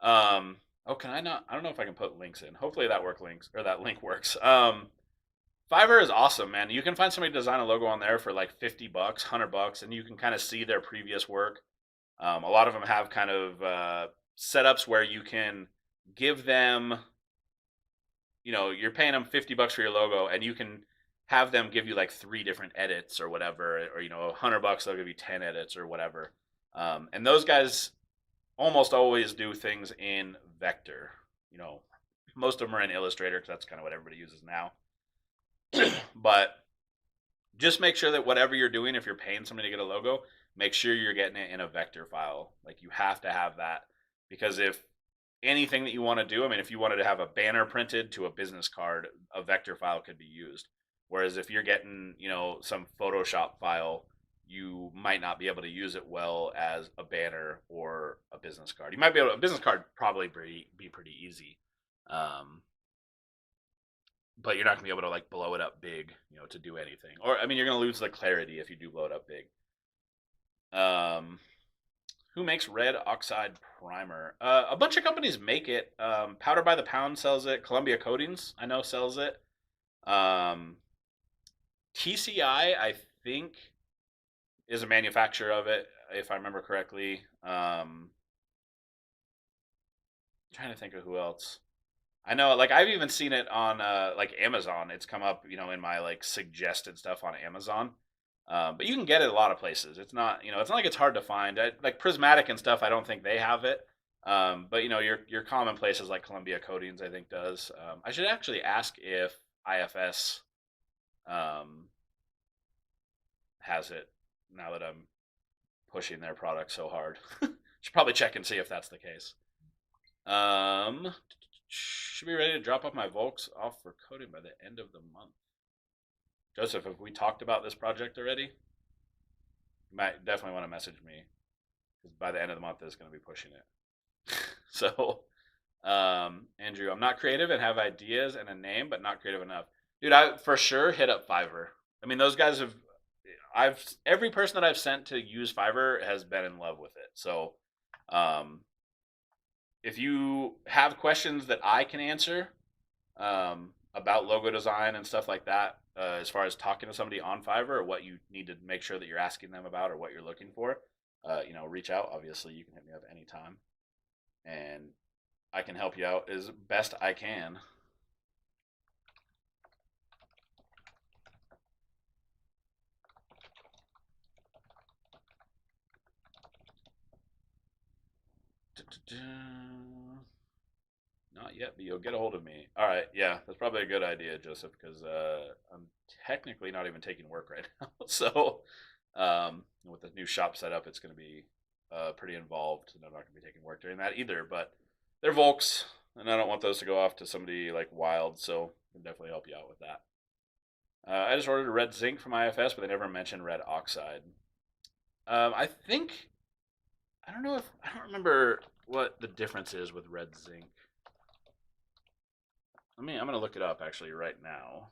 Oh, can I not? I don't know if I can put links in. Hopefully that link works. Fiverr is awesome, man. You can find somebody to design a logo on there for like $50, $100, and you can kind of see their previous work. A lot of them have kind of setups where you can give them, you're paying them $50 for your logo, and you can have them give you like 3 different edits or whatever, or $100 they'll give you 10 edits or whatever. And those guys almost always do things in vector. Most of them are in Illustrator because that's kind of what everybody uses now. But just make sure that whatever you're doing, if you're paying somebody to get a logo, make sure you're getting it in a vector file. Like, you have to have that, because if anything that you want to do, I mean, if you wanted to have a banner printed to a business card, a vector file could be used. Whereas if you're getting, some Photoshop file, you might not be able to use it well as a banner or a business card. You might be able to, a business card probably be pretty easy. But you're not gonna be able to like blow it up big, to do anything. Or I mean, you're gonna lose the clarity if you do blow it up big. Who makes red oxide primer? A bunch of companies make it. Powder by the Pound sells it. Columbia Coatings, I know, sells it. TCI, I think, is a manufacturer of it, if I remember correctly. Trying to think of who else. I know, like, I've even seen it on like Amazon. It's come up, in my like suggested stuff on Amazon. But you can get it a lot of places. It's not, it's not like it's hard to find. Like Prismatic and stuff, I don't think they have it. But your common places like Columbia Coatings, I think, does. I should actually ask if IFS has it, now that I'm pushing their product so hard. Should probably check and see if that's the case. Should be ready to drop off my Volks off for coating by the end of the month. Joseph, have we talked about this project already? You might definitely want to message me, because by the end of the month, it's going to be pushing it. So, Andrew, I'm not creative and have ideas and a name, but not creative enough. Dude, I for sure hit up Fiverr. I mean, those guys every person that I've sent to use Fiverr has been in love with it. So, if you have questions that I can answer about logo design and stuff like that, as far as talking to somebody on Fiverr, or what you need to make sure that you're asking them about, or what you're looking for, reach out. Obviously, you can hit me up anytime, and I can help you out as best I can. Not yet, but you'll get a hold of me. All right, yeah, that's probably a good idea, Joseph, because I'm technically not even taking work right now. So, with the new shop setup, it's going to be pretty involved, and I'm not going to be taking work during that either. But they're Volks, and I don't want those to go off to somebody like Wild, so I can definitely help you out with that. I just ordered a red zinc from IFS, but they never mentioned red oxide. I think, I don't remember what the difference is with red zinc. I'm gonna look it up actually right now.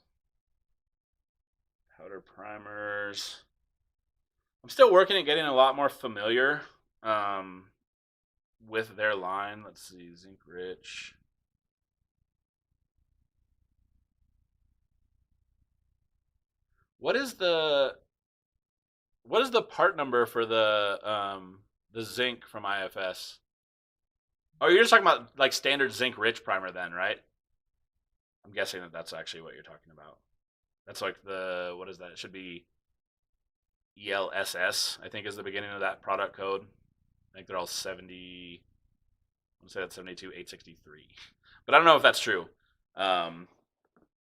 Powder primers. I'm still working at getting a lot more familiar with their line. Let's see, zinc rich. What is the part number for the zinc from IFS? Oh, you're just talking about like standard zinc rich primer then, right? I'm guessing that that's actually what you're talking about. That's like what is that? It should be ELSS, I think, is the beginning of that product code. I think they're all 70. I'm say that's 72,863. But I don't know if that's true. But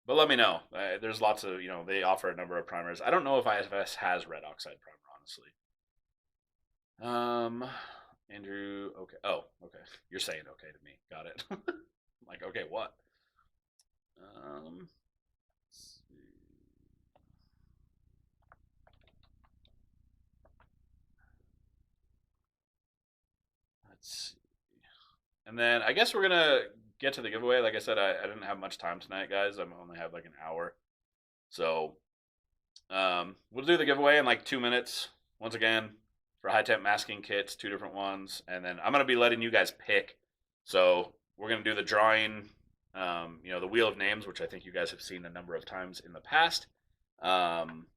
let me know. There's lots of, they offer a number of primers. I don't know if IFS has red oxide primer, honestly. Andrew, okay. Oh, okay. You're saying okay to me. Got it. I'm like, okay, what? Let's see. Let's see. And then I guess we're gonna get to the giveaway. Like I said, I didn't have much time tonight, guys. I only have like an hour, so we'll do the giveaway in like 2 minutes. Once again, for high temp masking kits, two different ones, and then I'm gonna be letting you guys pick. So we're gonna do the drawing. The wheel of names, which I think you guys have seen a number of times in the past. Um,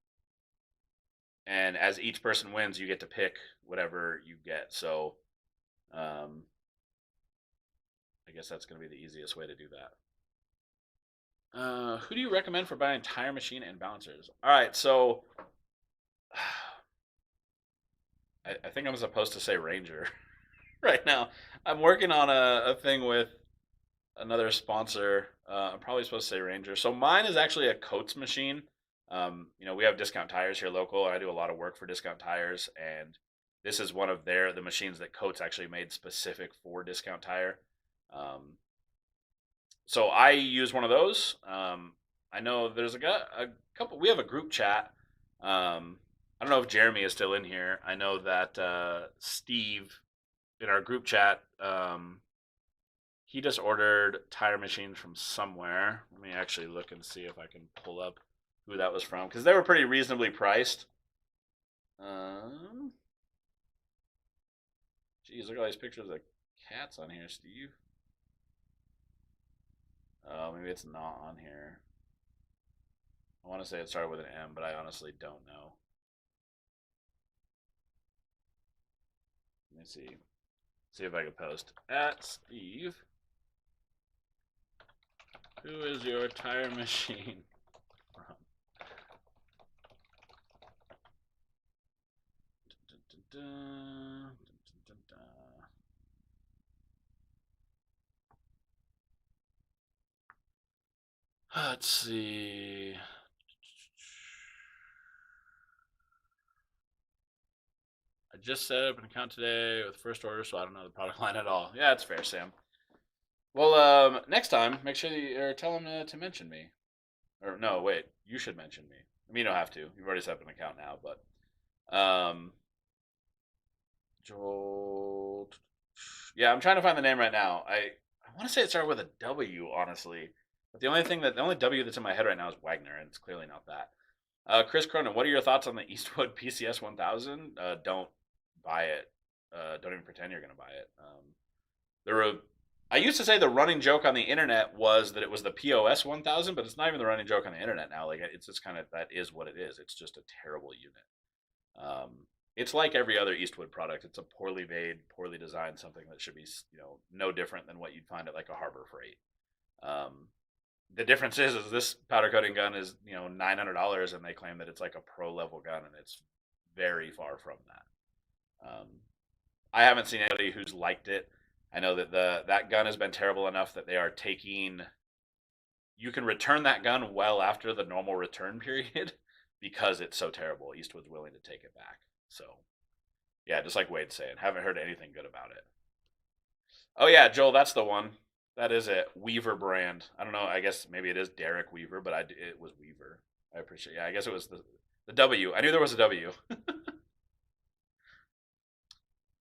and as each person wins, you get to pick whatever you get. So um, I guess that's going to be the easiest way to do that. Who do you recommend for buying tire machine and balancers? All right, so I think I'm supposed to say Ranger right now. I'm working on a thing with another sponsor. I'm probably supposed to say Ranger. So mine is actually a Coates machine. We have Discount Tires here local, and I do a lot of work for Discount Tires, and this is one of the machines that Coates actually made specific for Discount Tire. So I use one of those. I know there's a couple. We have a group chat. I don't know if Jeremy is still in here. I know that Steve in our group chat, he just ordered tire machines from somewhere. Let me actually look and see if I can pull up who that was from, because they were pretty reasonably priced. Geez, look at all these pictures of cats on here, Steve. Oh, maybe it's not on here. I want to say it started with an M, but I honestly don't know. Let me see. See if I can post. At Steve, who is your tire machine from? Let's see. I just set up an account today with first order, so I don't know the product line at all. Yeah, it's fair, Sam. Well, next time, make sure or tell him to mention me. Or no, wait, you should mention me. I mean, you don't have to. You've already set up an account now, but Joel. Yeah, I'm trying to find the name right now. I want to say it started with a W, honestly. But the only W that's in my head right now is Wagner, and it's clearly not that. Chris Cronin, what are your thoughts on the Eastwood PCS 1000? Don't buy it. Don't even pretend you're going to buy it. I used to say the running joke on the internet was that it was the POS 1000, but it's not even the running joke on the internet now. Like, it's just kind of, that is what it is. It's just a terrible unit. It's like every other Eastwood product. It's a poorly made, poorly designed something that should be, no different than what you'd find at like a Harbor Freight. The difference is this powder coating gun is $900, and they claim that it's like a pro level gun, and it's very far from that. I haven't seen anybody who's liked it. I know that that gun has been terrible enough that they are taking. You can return that gun well after the normal return period because it's so terrible. Eastwood's willing to take it back. So, yeah, just like Wade's saying, haven't heard anything good about it. Oh yeah, Joel, that's the one. That is it. Weaver brand. I don't know. I guess maybe it is Derek Weaver, but it was Weaver. I appreciate. Yeah, I guess it was the W. I knew there was a W.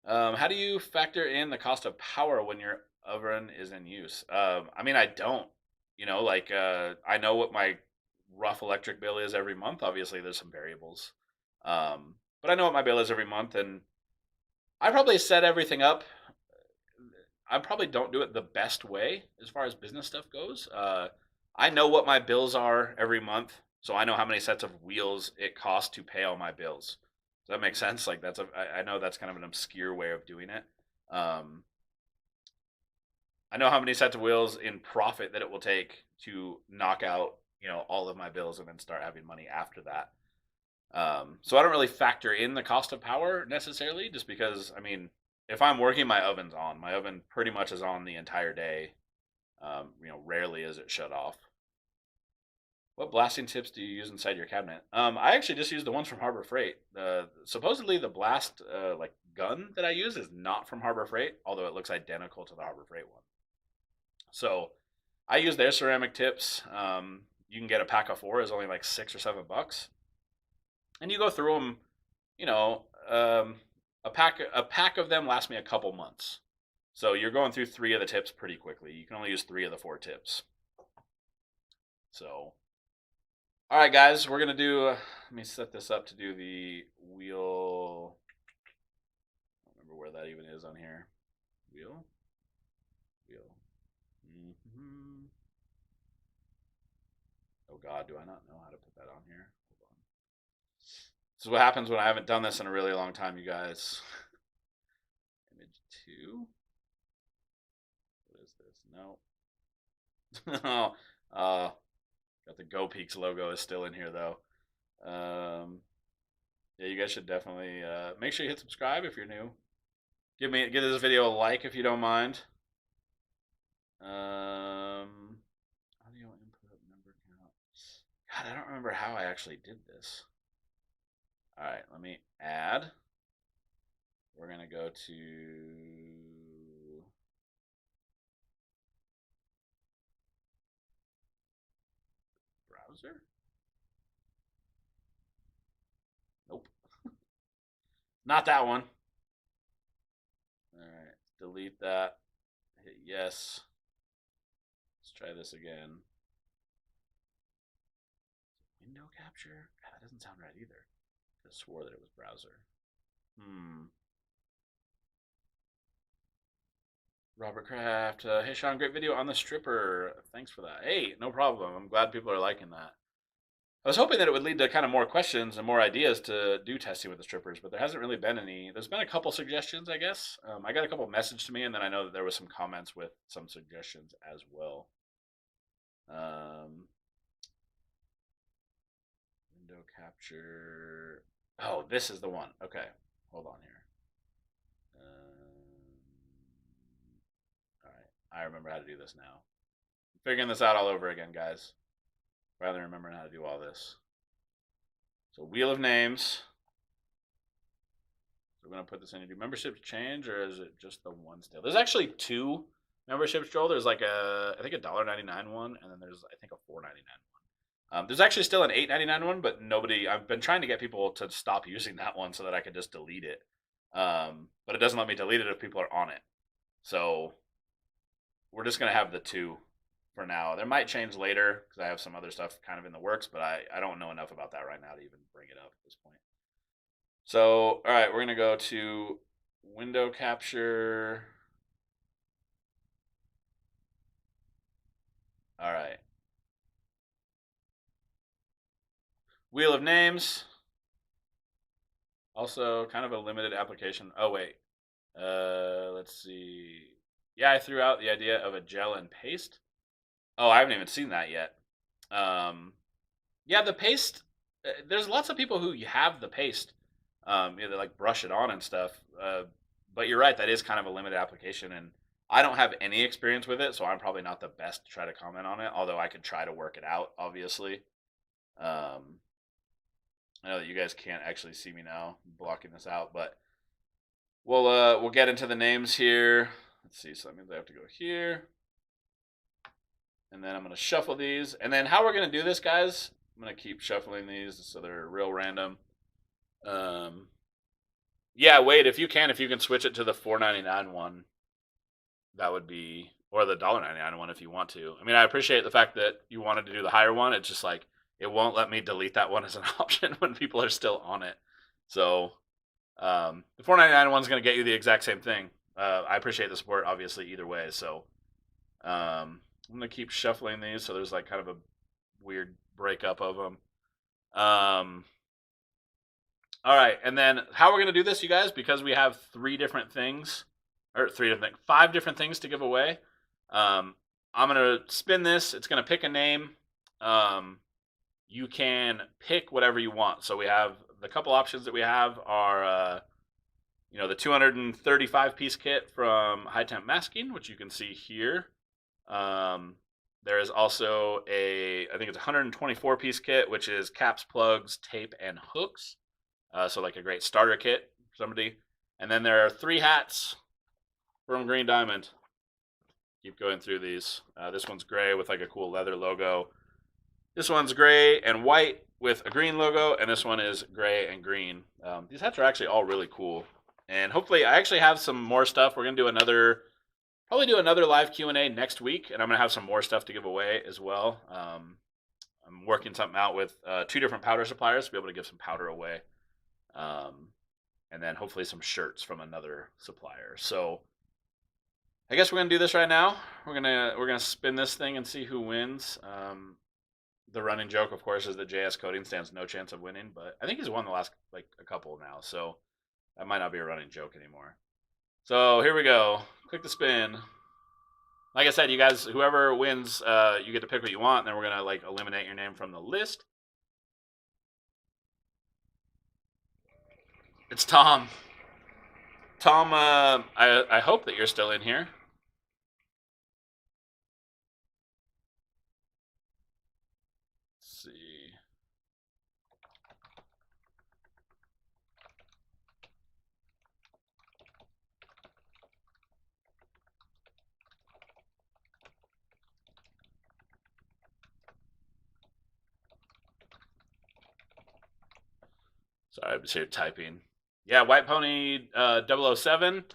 How do you factor in the cost of power when your oven is in use? I mean, I don't. I know what my rough electric bill is every month. Obviously, there's some variables, but I know what my bill is every month, and I probably set everything up. I probably don't do it the best way as far as business stuff goes. I know what my bills are every month, so I know how many sets of wheels it costs to pay all my bills. Does that make sense? Like I know that's kind of an obscure way of doing it. I know how many sets of wheels in profit that it will take to knock out all of my bills and then start having money after that. So I don't really factor in the cost of power necessarily, just because, I mean, if I'm working, my oven's on. My oven pretty much is on the entire day. Rarely is it shut off. What blasting tips do you use inside your cabinet? I actually just use the ones from Harbor Freight. Supposedly the blast gun that I use is not from Harbor Freight, although it looks identical to the Harbor Freight one. So I use their ceramic tips. You can get a pack of 4. It's only like $6 or $7, and you go through them. A pack of them lasts me a couple months. So you're going through 3 of the tips pretty quickly. You can only use 3 of the 4 tips. So, all right, guys, we're gonna do. Let me set this up to do the wheel. I don't remember where that even is on here. Wheel. Mm-hmm. Oh God, do I not know how to put that on here? Hold on. This is what happens when I haven't done this in a really long time, you guys. Image 2. What is this? No. Oh, got the Go Peaks logo is still in here though. Yeah, you guys should definitely make sure you hit subscribe if you're new. Give this video a like if you don't mind. Audio input member count. God, I don't remember how I actually did this. All right, let me add. We're gonna go to browser. Nope. Not that one. All right, delete that. Hit yes. Let's try this again. Window capture? God, that doesn't sound right either. I swore that it was browser. Robert Kraft. Hey, Sean, great video on the stripper. Thanks for that. Hey, no problem. I'm glad people are liking that. I was hoping that it would lead to kind of more questions and more ideas to do testing with the strippers, but there hasn't really been any. There's been a couple suggestions, I guess. I got a couple messages to me, and then I know that there was some comments with some suggestions as well. Window capture. Oh, this is the one. Okay, hold on here. All right, I remember how to do this now. I'm figuring this out all over again, guys. Rather than remembering how to do all this. So wheel of names. So we're gonna put this in. Do memberships change, or is it just the one still? There's actually 2 memberships, Joel. There's like I think a $1.99 one, and then there's I think a $4.99 one. There's actually still an $8.99 one, but nobody. I've been trying to get people to stop using that one so that I could just delete it. But it doesn't let me delete it if people are on it. So we're just gonna have the 2 for now. There might change later because I have some other stuff kind of in the works, but I don't know enough about that right now to even bring it up at this point. So, all right, we're going to go to window capture. All right. Wheel of names. Also, kind of a limited application. Oh, wait. Let's see. Yeah, I threw out the idea of a gel and paste. Oh, I haven't even seen that yet. Yeah, the paste. There's lots of people who have the paste. They like brush it on and stuff. But you're right, that is kind of a limited application, and I don't have any experience with it, so I'm probably not the best to try to comment on it. Although I could try to work it out, obviously. I know that you guys can't actually see me now, I'm blocking this out, but we'll get into the names here. Let's see. So that means I have to go here. And then I'm going to shuffle these. And then how we're going to do this, guys, I'm going to keep shuffling these so they're real random. Yeah, Wade, if you can switch it to the $4.99 one, that would be, or the $1.99 one if you want to. I mean, I appreciate the fact that you wanted to do the higher one. It's just like, it won't let me delete that one as an option when people are still on it. So the $4.99 one's going to get you the exact same thing. I appreciate the support, obviously, either way. So I'm going to keep shuffling these so there's like kind of a weird breakup of them. All right, and then how we're going to do this, you guys, because we have 5 different things to give away. I'm going to spin this. It's going to pick a name. You can pick whatever you want. So we have the couple options that we have are, the 235-piece kit from High Temp Masking, which you can see here. There is also I think it's a 124-piece kit, which is caps, plugs, tape, and hooks. So like a great starter kit for somebody. And then there are 3 hats from Green Diamond. Keep going through these. This one's gray with like a cool leather logo. This one's gray and white with a green logo, and this one is gray and green. These hats are actually all really cool. And hopefully, I actually have some more stuff. We're going to do another probably do another live Q&A next week, and I'm going to have some more stuff to give away as well. I'm working something out with 2 different powder suppliers to be able to give some powder away. And then hopefully some shirts from another supplier. So I guess we're gonna do this right now. We're gonna spin this thing and see who wins. The running joke, of course, is that JS Coding stands no chance of winning, but I think he's won the last like a couple now, so that might not be a running joke anymore. So here we go. Click the spin. Like I said, you guys, whoever wins, you get to pick what you want, and then we're gonna like eliminate your name from the list. It's Tom. Tom, I hope that you're still in here. Let's see. Sorry, I'm just here typing. Yeah, White Pony 007.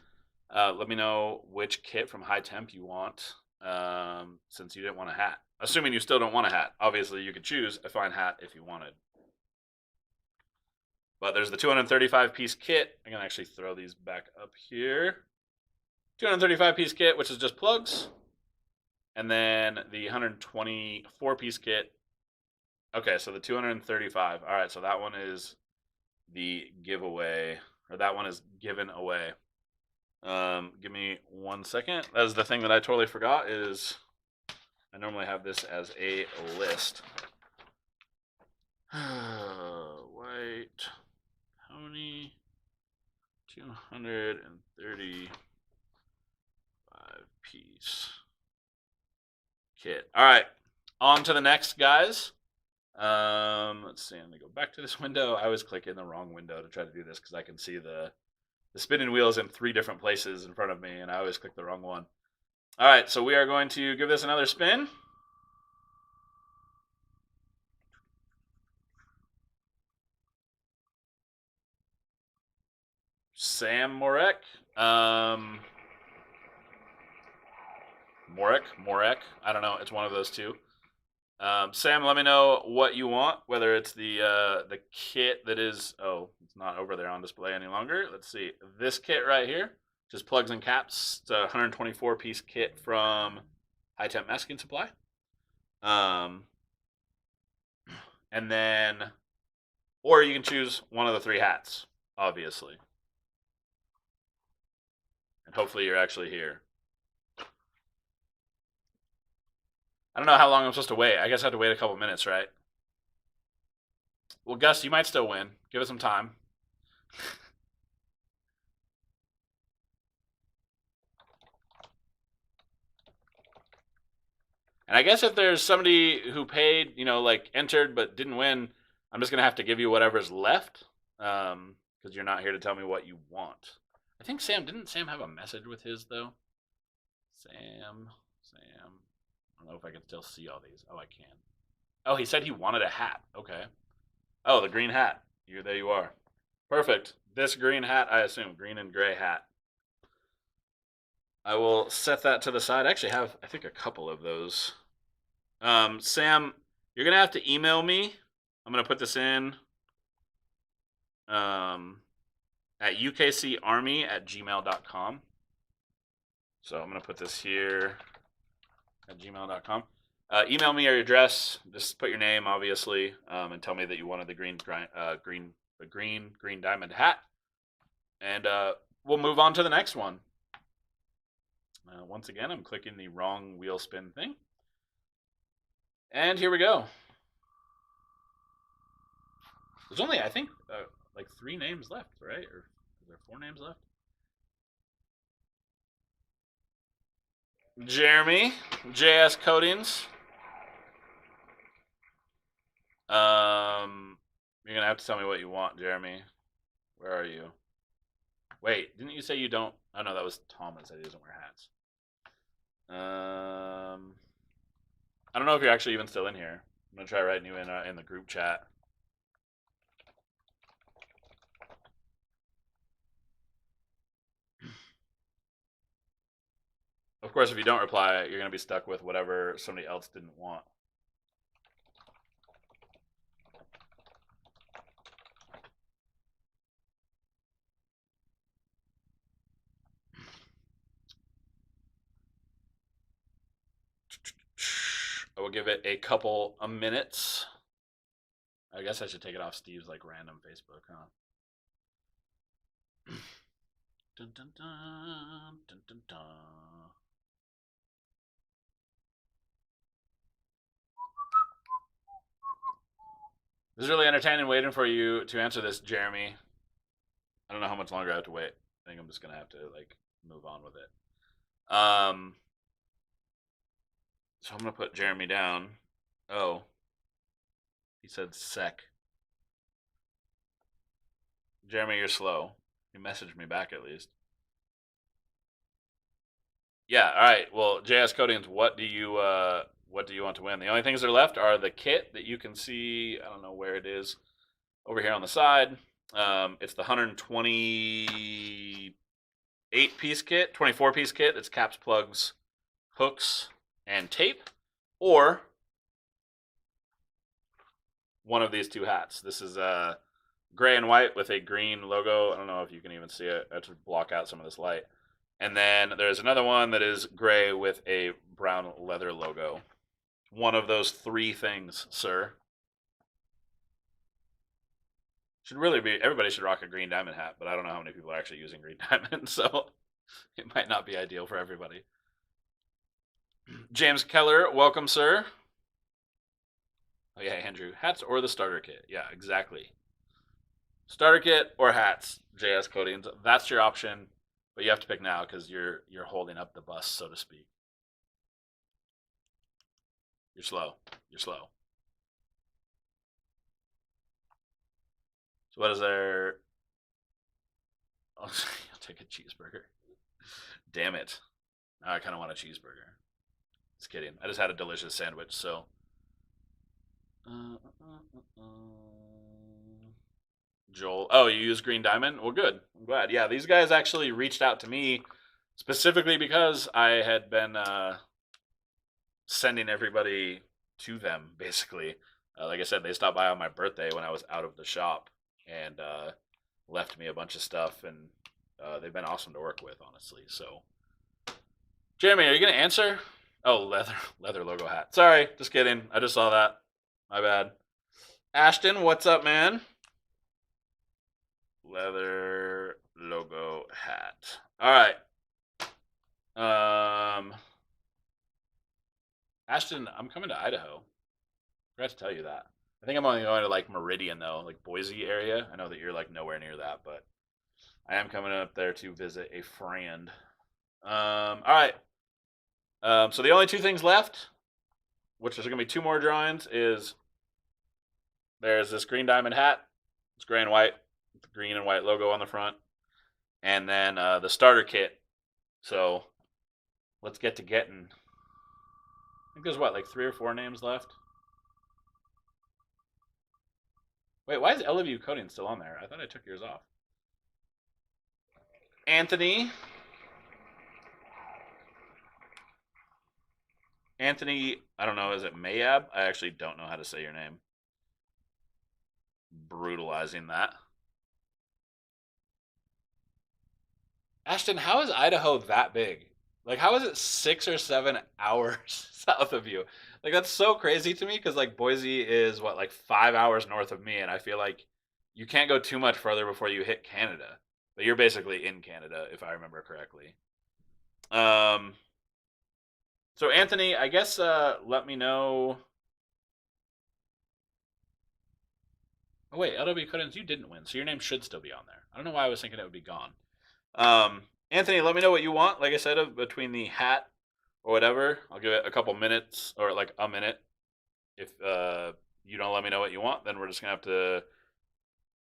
Let me know which kit from High Temp you want, since you didn't want a hat. Assuming you still don't want a hat. Obviously, you could choose a fine hat if you wanted. But there's the 235-piece kit. I'm going to actually throw these back up here. 235-piece kit, which is just plugs. And then the 124-piece kit. Okay, so the 235. All right, so that one is the giveaway, or that one is given away. Give me 1 second. That is the thing that I totally forgot. Is I normally have this as a list. White Pony 235-piece kit. All right, on to the next, guys. Let's see. I'm gonna go back to this window. I always click in the wrong window to try to do this because I can see the spinning wheels in 3 different places in front of me, and I always click the wrong one. All right, so we are going to give this another spin. Sam Morek. Morek. I don't know. It's one of those two. Sam, let me know what you want. Whether it's the kit that is it's not over there on display any longer. Let's see this kit right here, just plugs and caps. It's a 124-piece kit from High Temp Masking Supply. And then, or you can choose one of the 3 hats, obviously. And hopefully you're actually here. I don't know how long I'm supposed to wait. I guess I have to wait a couple minutes, right? Well, Gus, you might still win. Give it some time. And I guess if there's somebody who paid, like entered but didn't win, I'm just going to have to give you whatever's left, because you're not here to tell me what you want. I think didn't Sam have a message with his, though? Sam. I don't know if I can still see all these. Oh, I can. Oh, he said he wanted a hat. Okay. Oh, the green hat. There you are. Perfect. This green hat, I assume. Green and gray hat. I will set that to the side. I actually have, I think, a couple of those. Sam, you're going to have to email me. I'm going to put this in at ukcarmy@gmail.com. So I'm going to put this here at gmail.com. Email me your address. Just put your name, obviously, and tell me that you wanted the green diamond hat. And we'll move on to the next one. Once again, I'm clicking the wrong wheel spin thing. And here we go. There's only, I think, like 3 names left, right? Or is there 4 names left? Jeremy, JS Coatings. You're gonna have to tell me what you want, Jeremy. Where are you? Wait, didn't you say you don't? Oh no, that was Tom that said he doesn't wear hats. I don't know if you're actually even still in here. I'm gonna try writing you in the group chat. Of course, if you don't reply, you're going to be stuck with whatever somebody else didn't want. I will give it a couple of minutes. I guess I should take it off Steve's like random Facebook, huh? Dun, dun, dun, dun, dun, dun. This is really entertaining waiting for you to answer this, Jeremy. I don't know how much longer I have to wait. I think I'm just gonna have to like move on with it. So I'm gonna put Jeremy down. Oh, he said sec. Jeremy, you're slow. He messaged me back at least. Yeah. All right. Well, JS Coatings, what do you want to win? The only things that are left are the kit that you can see. I don't know where it is. Over here on the side. It's the 128 piece kit, 24 piece kit. That's caps, plugs, hooks, and tape, or one of these two hats. This is gray and white with a green logo. I don't know if you can even see it. I have to block out some of this light. And then there's another one that is gray with a brown leather logo. One of those three things, sir. Should really be, everybody should rock a green diamond hat, but I don't know how many people are actually using green diamond, so it might not be ideal for everybody. James Keller, welcome, sir. Oh yeah, Andrew, hats or the starter kit? Yeah, exactly. Starter kit or hats, JS Coatings. That's your option, but you have to pick now because you're holding up the bus, so to speak. You're slow. You're slow. So what is there? I'll take a cheeseburger. Damn it. Now I kind of want a cheeseburger. Just kidding. I just had a delicious sandwich, so. Joel. Oh, you use Green Diamond? Well, good. I'm glad. Yeah, these guys actually reached out to me specifically because I had been sending everybody to them, basically. Like I said, they stopped by on my birthday when I was out of the shop and left me a bunch of stuff, and they've been awesome to work with, honestly. So, Jeremy, are you going to answer? Oh, leather logo hat. Sorry, just kidding. I just saw that. My bad. Ashton, what's up, man? Leather logo hat. All right. Ashton, I'm coming to Idaho. Forgot to tell you that. I think I'm only going to like Meridian though, like Boise area. I know that you're like nowhere near that, but I am coming up there to visit a friend. All right. So the only two things left, which there's going to be two more drawings, is there's this green diamond hat. It's gray and white, with the green and white logo on the front, and then the starter kit. So let's get to getting. I think there's what, like 3 or 4 names left. Wait, why is LW Coding still on there? I thought I took yours off. Anthony. Anthony, I don't know, is it Mayab? I actually don't know how to say your name. Brutalizing that. Ashton, how is Idaho that big? Like, how is it 6 or 7 hours south of you? Like, that's so crazy to me because, like, Boise is, what, like 5 hours north of me, and I feel like you can't go too much further before you hit Canada. But you're basically in Canada, if I remember correctly. So, Anthony, I guess let me know. Oh, wait, LW Cuttings, you didn't win, so your name should still be on there. I don't know why I was thinking it would be gone. Anthony, let me know what you want. Like I said, between the hat or whatever, I'll give it a couple minutes or like a minute. If you don't let me know what you want, then we're just gonna have to.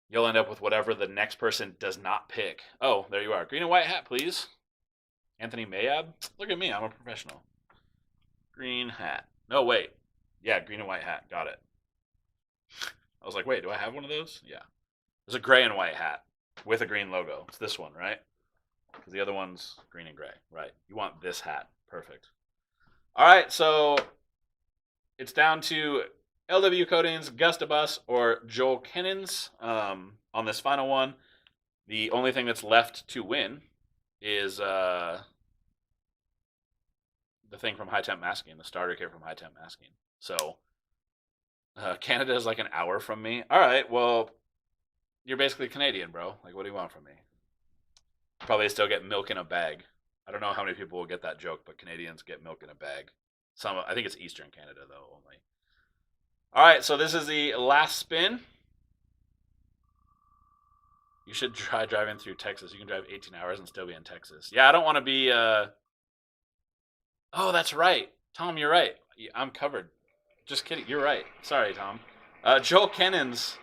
You'll end up with whatever the next person does not pick. Oh, there you are. Green and white hat, please. Anthony Mayab. Look at me. I'm a professional. Green hat. No, wait. Yeah, green and white hat. Got it. I was like, wait, do I have one of those? Yeah. There's a gray and white hat with a green logo. It's this one, right? Because the other one's green and gray. Right. You want this hat. Perfect. All right, so it's down to LW Coatings, Gustabus, or Joel Kennens on this final one. The only thing that's left to win is the thing from High Temp Masking, the starter kit from High Temp Masking. So Canada is like an hour from me. All right, well, you're basically Canadian, bro. Like, what do you want from me? Probably still get milk in a bag. I don't know how many people will get that joke, but Canadians get milk in a bag. Some, I think it's Eastern Canada though only. All right, so this is the last spin. You should try driving through Texas. You can drive 18 hours and still be in Texas. Yeah, I don't want to be. Oh, that's right, Tom. You're right. I'm covered. Just kidding. You're right. Sorry, Tom. Joel Kennens,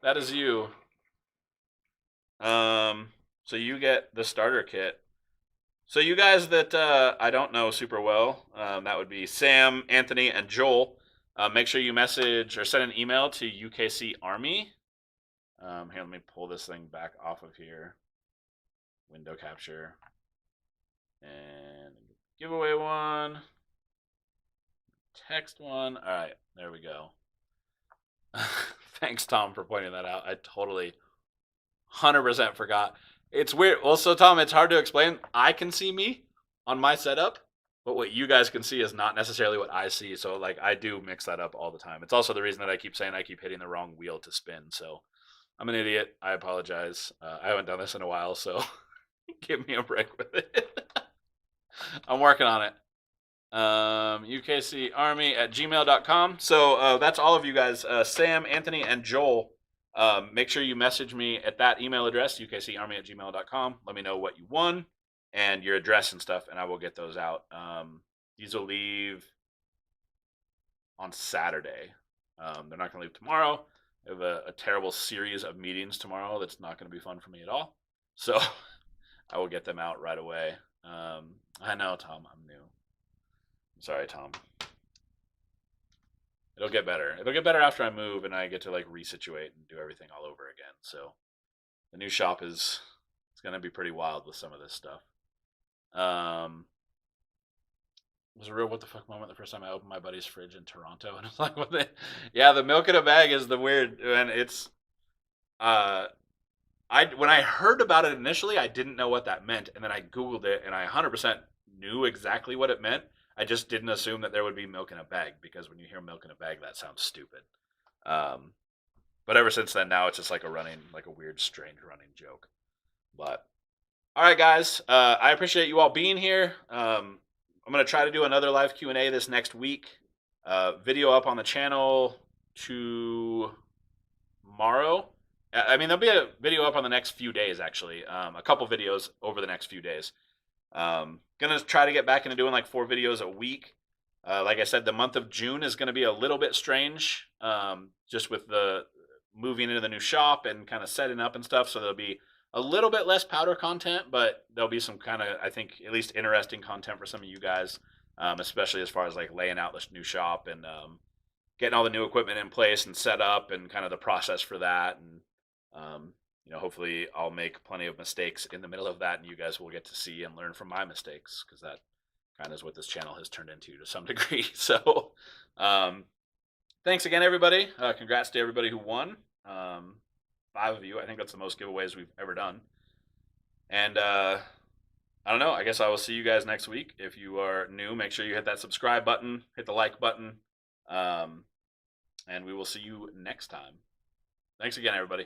that is you. So you get the starter kit. So you guys that I don't know super well, that would be Sam, Anthony, and Joel. Make sure you message or send an email to UKC Army. Here, let me pull this thing back off of here. Window capture. And giveaway one. Text one. All right, there we go. Thanks, Tom, for pointing that out. I totally 100% forgot. It's weird. Well, so Tom, it's hard to explain. I can see me on my setup, but what you guys can see is not necessarily what I see. So, like, I do mix that up all the time. It's also the reason that I keep saying I keep hitting the wrong wheel to spin. So, I'm an idiot. I apologize. I haven't done this in a while, so give me a break with it. I'm working on it. UKCArmy@gmail.com. So that's all of you guys. Sam, Anthony, and Joel. Make sure you message me at that email address, UKCArmy@gmail.com. Let me know what you won and your address and stuff, and I will get those out. These will leave on Saturday. They're not going to leave tomorrow. I have a terrible series of meetings tomorrow that's not going to be fun for me at all. So I will get them out right away. I know, Tom, I'm new. I'm sorry, Tom. It'll get better. It'll get better after I move and I get to like resituate and do everything all over again. So the new shop is it's going to be pretty wild with some of this stuff. It was a real what the fuck moment the first time I opened my buddy's fridge in Toronto, and I was like, "What the?" Yeah, the milk in a bag is the weird, and it's. When I heard about it initially, I didn't know what that meant, and then I Googled it, and I 100% knew exactly what it meant. I just didn't assume that there would be milk in a bag because when you hear milk in a bag, that sounds stupid. But ever since then, now it's just like a weird, strange running joke. But all right, guys, I appreciate you all being here. I'm going to try to do another live Q&A this next week. Video up on the channel tomorrow. I mean, there'll be a video up on the next few days, actually. A couple videos over the next few days. Gonna try to get back into doing like 4 videos a week. Like I said, the month of June is going to be a little bit strange, just with the moving into the new shop and kind of setting up and stuff. So there'll be a little bit less powder content, but there'll be some kind of, I think, at least interesting content for some of you guys, especially as far as like laying out this new shop and getting all the new equipment in place and set up and kind of the process for that. And, hopefully I'll make plenty of mistakes in the middle of that and you guys will get to see and learn from my mistakes because that kind of is what this channel has turned into to some degree. So, thanks again, everybody. Congrats to everybody who won. 5 of you. I think that's the most giveaways we've ever done. And I don't know. I guess I will see you guys next week. If you are new, make sure you hit that subscribe button, hit the like button, and we will see you next time. Thanks again, everybody.